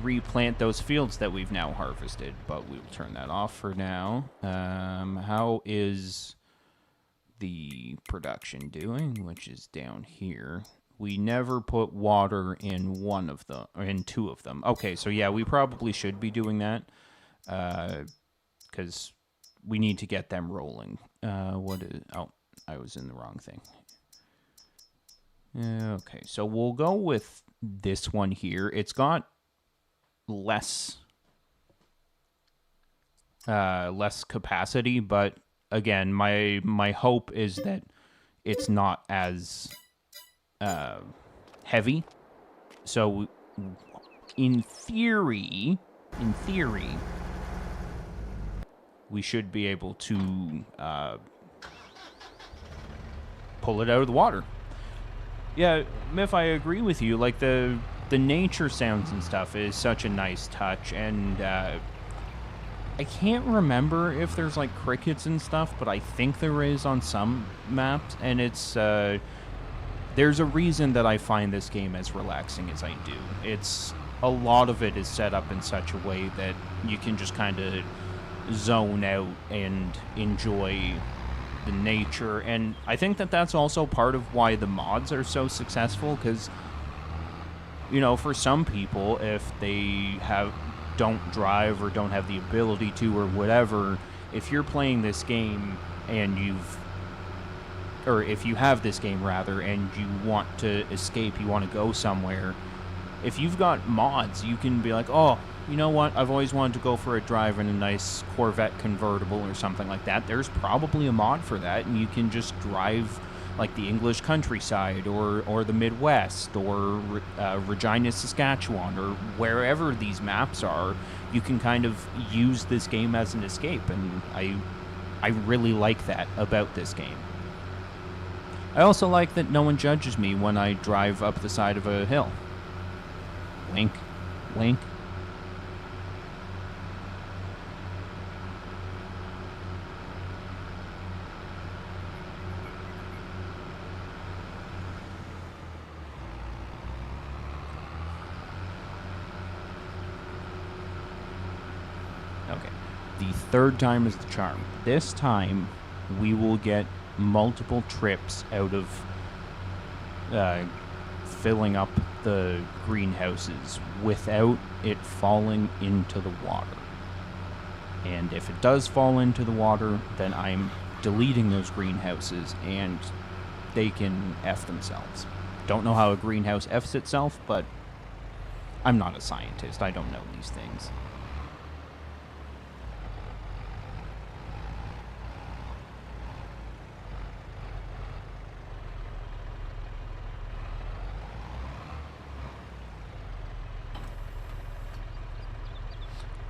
replant those fields that we've now harvested, but we'll turn that off for now. How is the production doing, which is down here? We never put water in one of them, or in two of them. Okay, so yeah, we probably should be doing that, because we need to get them rolling. What is? Oh, I was in the wrong thing. Okay, so we'll go with this one here. It's got less capacity, but again, my hope is that it's not as heavy. So in theory, we should be able to pull it out of the water. Yeah, Miff, I agree with you. Like, the nature sounds and stuff is such a nice touch, and I can't remember if there's, like, crickets and stuff, but I think there is on some maps, and it's, there's a reason that I find this game as relaxing as I do. It's, a lot of it is set up in such a way that you can just kind of zone out and enjoy the nature, and I think that that's also part of why the mods are so successful, because, you know, for some people, if they don't drive or don't have the ability to or whatever, if you're playing this game and if you have this game rather, and you want to escape, you want to go somewhere, if you've got mods, you can be like, oh, you know what, I've always wanted to go for a drive in a nice Corvette convertible or something like that. There's probably a mod for that, and you can just drive like the English countryside or the Midwest or Regina, Saskatchewan, or wherever these maps are. You can kind of use this game as an escape, and I really like that about this game. I also like that no one judges me when I drive up the side of a hill. Wink, wink. Okay. The third time is the charm. This time, we will get multiple trips out of filling up the greenhouses without it falling into the water. And if it does fall into the water, then I'm deleting those greenhouses and they can F themselves. Don't know how a greenhouse Fs itself, but I'm not a scientist. I don't know these things.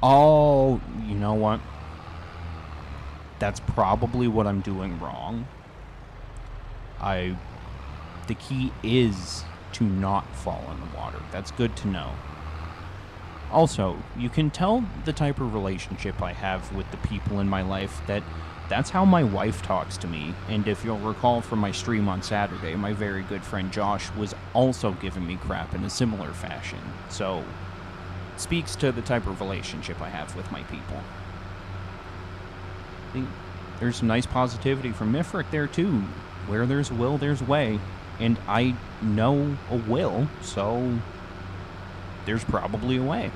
Oh, you know what? That's probably what I'm doing wrong. The key is to not fall in the water. That's good to know. Also, you can tell the type of relationship I have with the people in my life that's how my wife talks to me. And if you'll recall from my stream on Saturday, my very good friend Josh was also giving me crap in a similar fashion. So, speaks to the type of relationship I have with my people. I think there's some nice positivity from Mifric there too. Where there's a will, there's a way. And I know a will, so there's probably a way.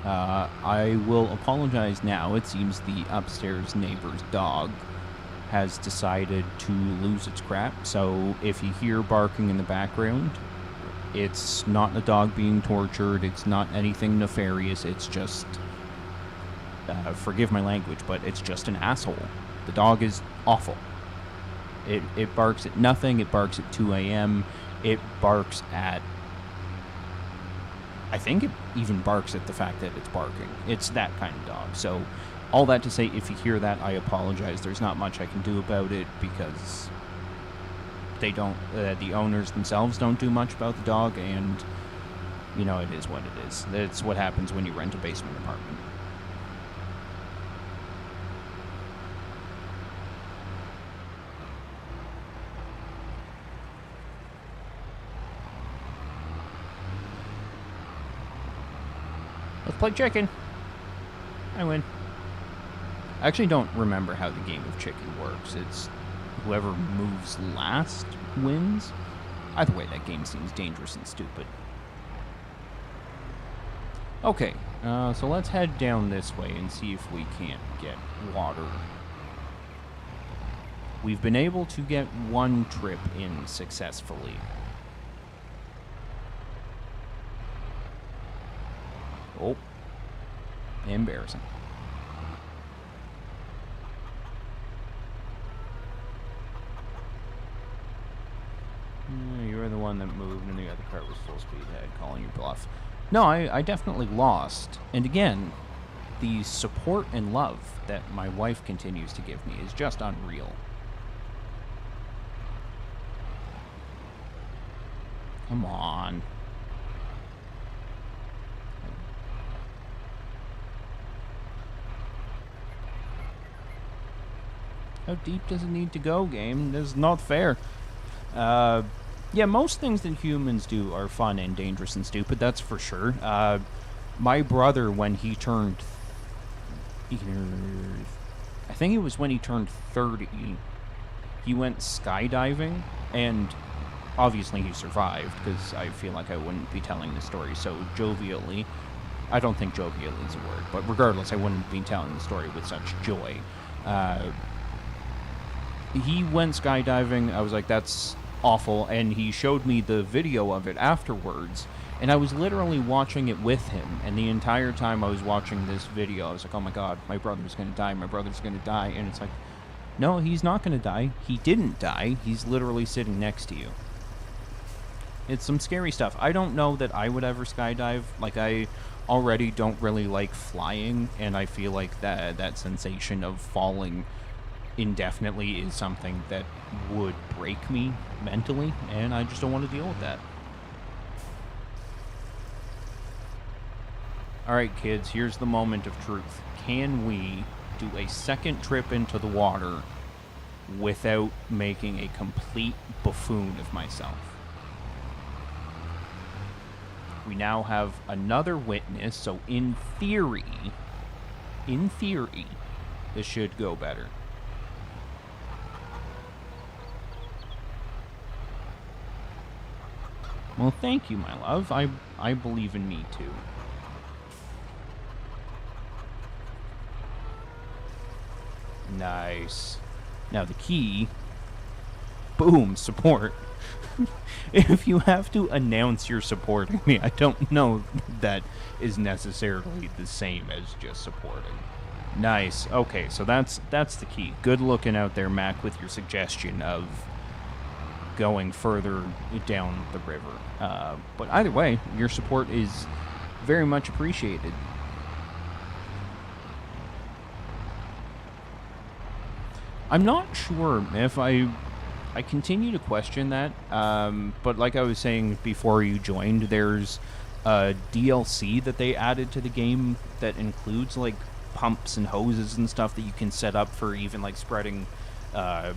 I will apologize now. It seems the upstairs neighbor's dog has decided to lose its crap. So if you hear barking in the background, it's not a dog being tortured. It's not anything nefarious. It's just, forgive my language, but it's just an asshole. The dog is awful. It barks at nothing. It barks at 2 a.m. It barks at... I think it even barks at the fact that it's barking. It's that kind of dog. So all that to say, if you hear that, I apologize. There's not much I can do about it because they don't... the owners themselves don't do much about the dog, and, you know, it is what it is. It's what happens when you rent a basement apartment. Let's play chicken. I win. I actually don't remember how the game of chicken works. It's whoever moves last wins. Either way, that game seems dangerous and stupid. Okay, so let's head down this way and see if we can't get water. We've been able to get one trip in successfully. Oh, embarrassing. You were the one that moved and the other cart was full speed ahead, calling your bluff. No, I definitely lost. And again, the support and love that my wife continues to give me is just unreal. Come on. How deep does it need to go, game? This is not fair. Yeah, most things that humans do are fun and dangerous and stupid, that's for sure. My brother, when he turned... I think it was when he turned 30, he went skydiving, and obviously he survived, because I feel like I wouldn't be telling the story so jovially. I don't think jovially is a word, but regardless, I wouldn't be telling the story with such joy. He went skydiving. I was like, that's awful. And he showed me the video of it afterwards. And I was literally watching it with him. And the entire time I was watching this video, I was like, oh my God, my brother's going to die. My brother's going to die. And it's like, no, he's not going to die. He didn't die. He's literally sitting next to you. It's some scary stuff. I don't know that I would ever skydive. Like, I already don't really like flying. And I feel like that sensation of falling indefinitely is something that would break me mentally, and I just don't want to deal with that. Alright kids, here's the moment of truth. Can we do a second trip into the water without making a complete buffoon of myself? We now have another witness, so in theory, this should go better. Well, thank you, my love. I believe in me, too. Nice. Now, the key... Boom, support. If you have to announce you're supporting me, I don't know that is necessarily the same as just supporting. Nice. Okay, so that's the key. Good looking out there, Mac, with your suggestion of going further down the river. But either way, your support is very much appreciated. I'm not sure if I continue to question that, but like I was saying before you joined, there's a DLC that they added to the game that includes like pumps and hoses and stuff that you can set up for even like spreading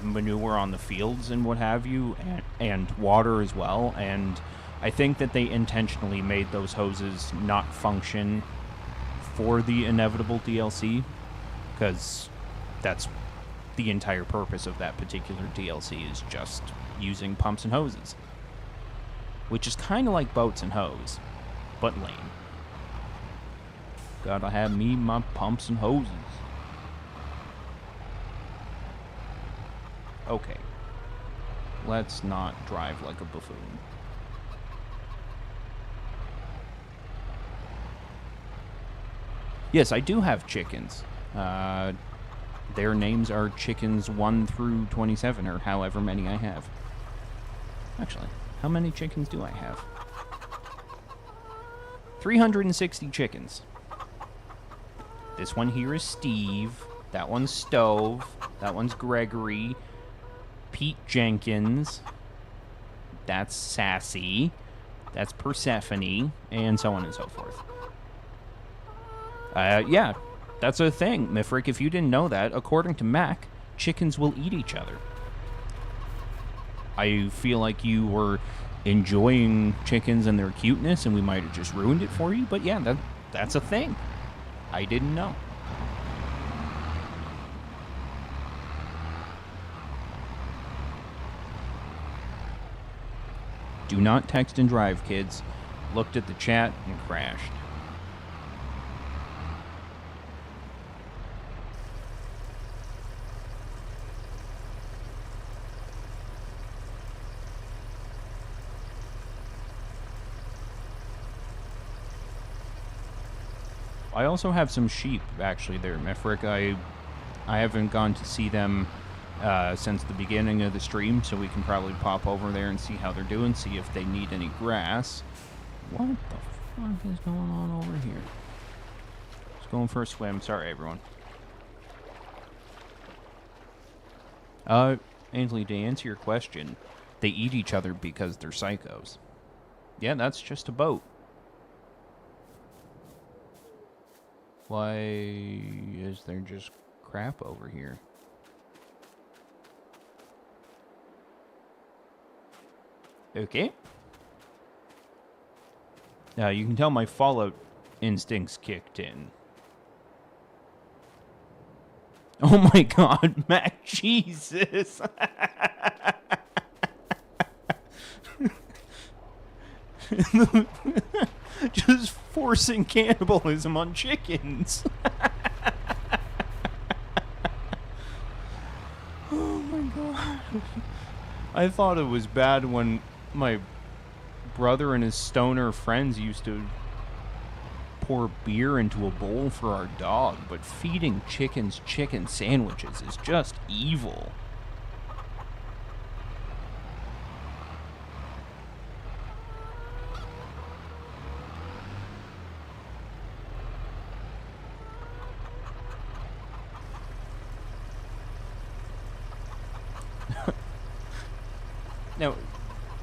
manure on the fields and what have you, and water as well. And I think that they intentionally made those hoses not function for the inevitable DLC, because that's the entire purpose of that particular DLC, is just using pumps and hoses, which is kind of like boats and hose, but lame. Gotta have me my pumps and hoses. Okay. Let's not drive like a buffoon. Yes, I do have chickens. Their names are chickens 1 through 27, or however many I have. Actually, how many chickens do I have? 360 chickens. This one here is Steve. That one's Stove. That one's Gregory. Pete Jenkins. That's Sassy. That's Persephone. And so on and so forth. Yeah, that's a thing, Mifrick. If you didn't know that, according to Mac, chickens will eat each other. I feel like you were enjoying chickens and their cuteness, and we might have just ruined it for you. But yeah, that's a thing. I didn't know. Do not text and drive, kids. Looked at the chat and crashed. I also have some sheep, actually, there, Mifrick. I haven't gone to see them since the beginning of the stream, so we can probably pop over there and see how they're doing, see if they need any grass. What the fuck is going on over here? Just going for a swim. Sorry, everyone. Ainsley, to answer your question, they eat each other because they're psychos. Yeah, that's just a boat. Why is there just crap over here? Okay. Now, you can tell my Fallout instincts kicked in. Oh my god, Mac, Jesus! Just forcing cannibalism on chickens. Oh my god. I thought it was bad when my brother and his stoner friends used to pour beer into a bowl for our dog, but feeding chickens chicken sandwiches is just evil. Now,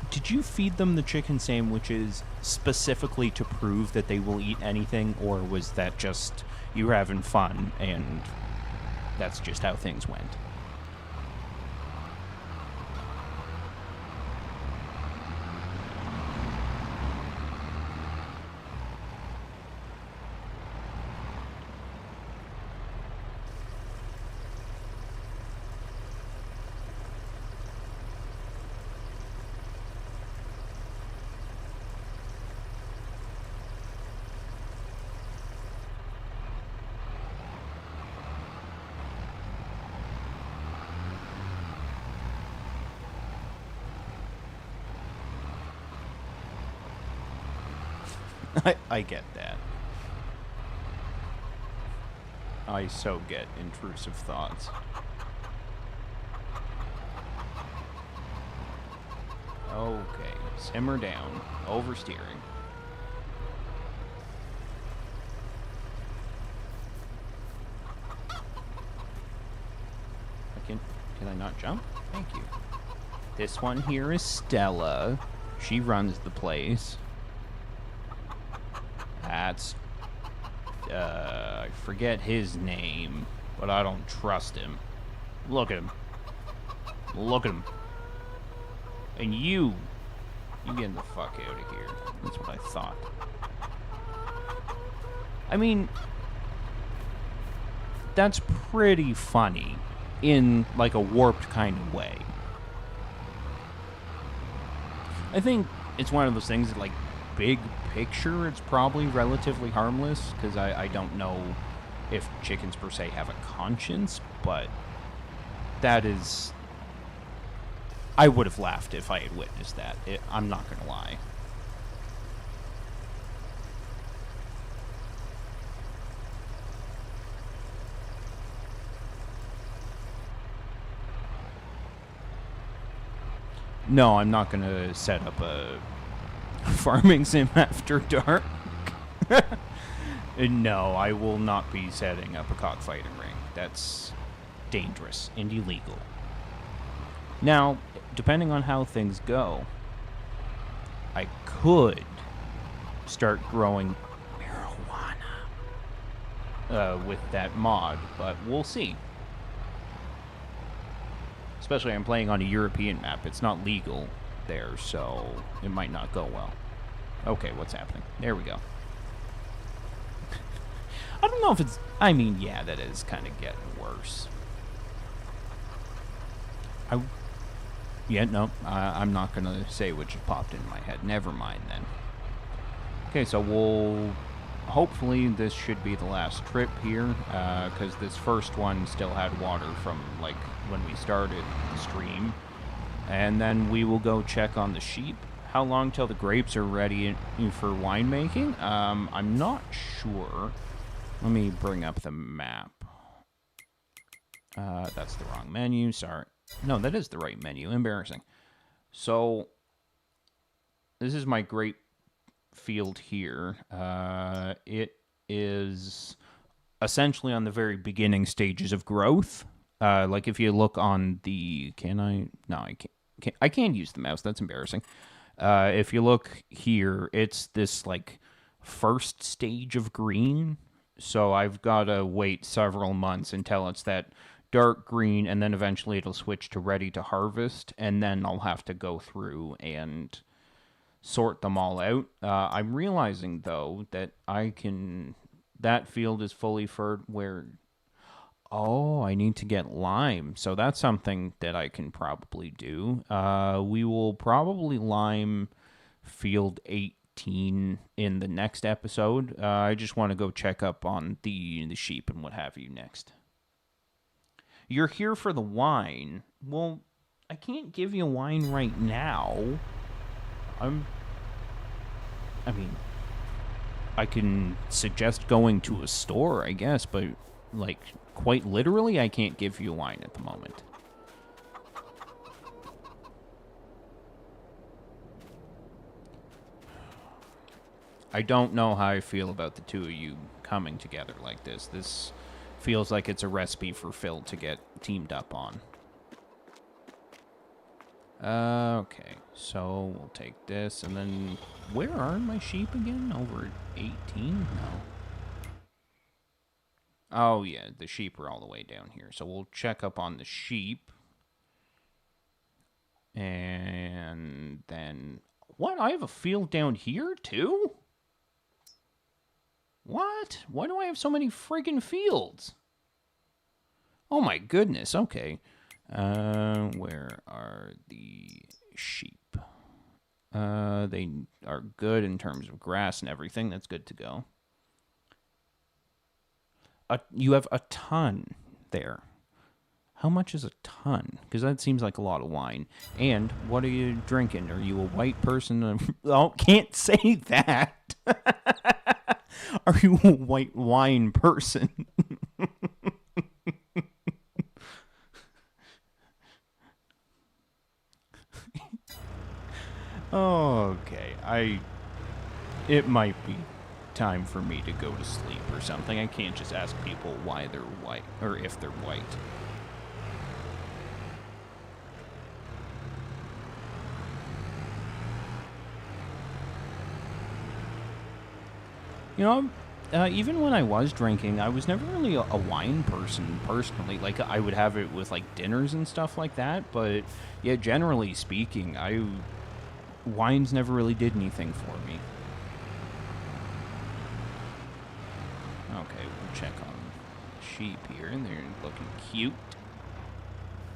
did you feed them the chicken sandwiches specifically to prove that they will eat anything, or was that just you were having fun and that's just how things went? I get that. I so get intrusive thoughts. Okay, simmer down. Oversteering. Can I not jump? Thank you. This one here is Stella. She runs the place. That's, I forget his name, but I don't trust him. Look at him. Look at him. And you getting the fuck out of here. That's what I thought. I mean, that's pretty funny in, like, a warped kind of way. I think it's one of those things that, like, big picture, it's probably relatively harmless, because I don't know if chickens per se have a conscience, but that is... I would have laughed if I had witnessed that. I'm not going to lie. No, I'm not going to set up a farming sim after dark. No, I will not be setting up a cockfighting ring. That's dangerous and illegal. Now, depending on how things go, I could start growing marijuana with that mod, but we'll see. Especially I'm playing on a European map. It's not legal there, so it might not go well. Okay, what's happening? There we go. I don't know if it's... I mean, yeah, that is kind of getting worse. Yeah, no, I'm not going to say what just popped into my head. Never mind, then. Okay, so we'll... Hopefully, this should be the last trip here, because this first one still had water from, like, when we started the stream. And then we will go check on the sheep. How long till the grapes are ready for winemaking? I'm not sure. Let me bring up the map. That's the wrong menu, sorry. No, that is the right menu. Embarrassing. So, this is my grape field here. It is essentially on the very beginning stages of growth. Like if you look on the... Can I? No, I can't. I can't use the mouse. That's embarrassing. If you look here, it's this like first stage of green. So I've got to wait several months until it's that dark green, and then eventually it'll switch to ready to harvest, and then I'll have to go through and sort them all out. I'm realizing, though, that I can... That field is fully furred where... Oh, I need to get lime. So that's something that I can probably do. We will probably lime field 18 in the next episode. I just want to go check up on the sheep and what have you next. You're here for the wine. Well, I can't give you wine right now. I mean, I can suggest going to a store, I guess, but, like, quite literally, I can't give you wine at the moment. I don't know how I feel about the two of you coming together like this. This feels like it's a recipe for Phil to get teamed up on. Okay, so we'll take this, and then... Where are my sheep again? Over 18? No. Oh, yeah, the sheep are all the way down here. So we'll check up on the sheep. And then... What? I have a field down here, too? What? Why do I have so many friggin' fields? Oh, my goodness. Okay. Where are the sheep? They are good in terms of grass and everything. That's good to go. You have a ton there. How much is a ton? Because that seems like a lot of wine. And what are you drinking? Are you a white person? Oh, can't say that. Are you a white wine person? Okay, it might be time for me to go to sleep or something. I can't just ask people why they're white, or if they're white. You know, even when I was drinking, I was never really a wine person personally. Like, I would have it with, like, dinners and stuff like that. But, yeah, generally speaking, wines never really did anything for me. Okay, we'll check on sheep here, and they're looking cute.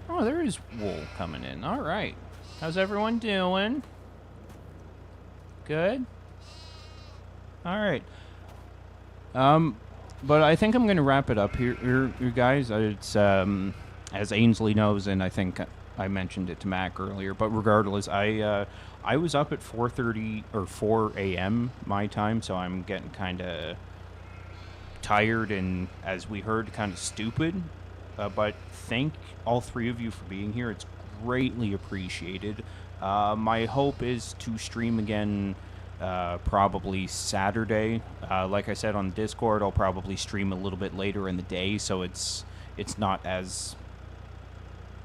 Oh, there is wool coming in. All right. How's everyone doing? Good? All right. But I think I'm going to wrap it up here, you guys. It's as Ainsley knows, and I think I mentioned it to Mac earlier. But regardless, I was up at 4:30 or 4 a.m. my time, so I'm getting kind of tired and, as we heard, kind of stupid. But thank all three of you for being here. It's greatly appreciated. My hope is to stream again probably Saturday. Like I said on Discord, I'll probably stream a little bit later in the day, so it's not as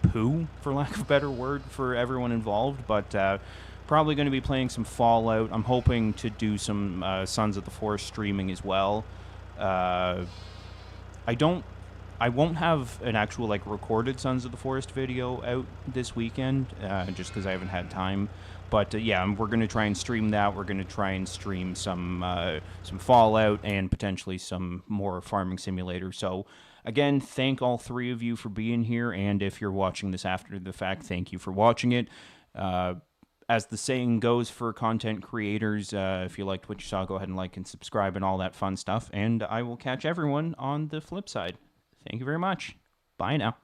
poo, for lack of a better word, for everyone involved. But probably going to be playing some Fallout. I'm hoping to do some Sons of the Forest streaming as well. I won't have an actual like recorded Sons of the Forest video out this weekend, just because I haven't had time. But yeah, we're gonna try and stream that. We're gonna try and stream some Fallout and potentially some more Farming Simulator. So again, thank all three of you for being here, and if you're watching this after the fact, thank you for watching it. As the saying goes for content creators, if you liked what you saw, go ahead and like and subscribe and all that fun stuff. And I will catch everyone on the flip side. Thank you very much. Bye now.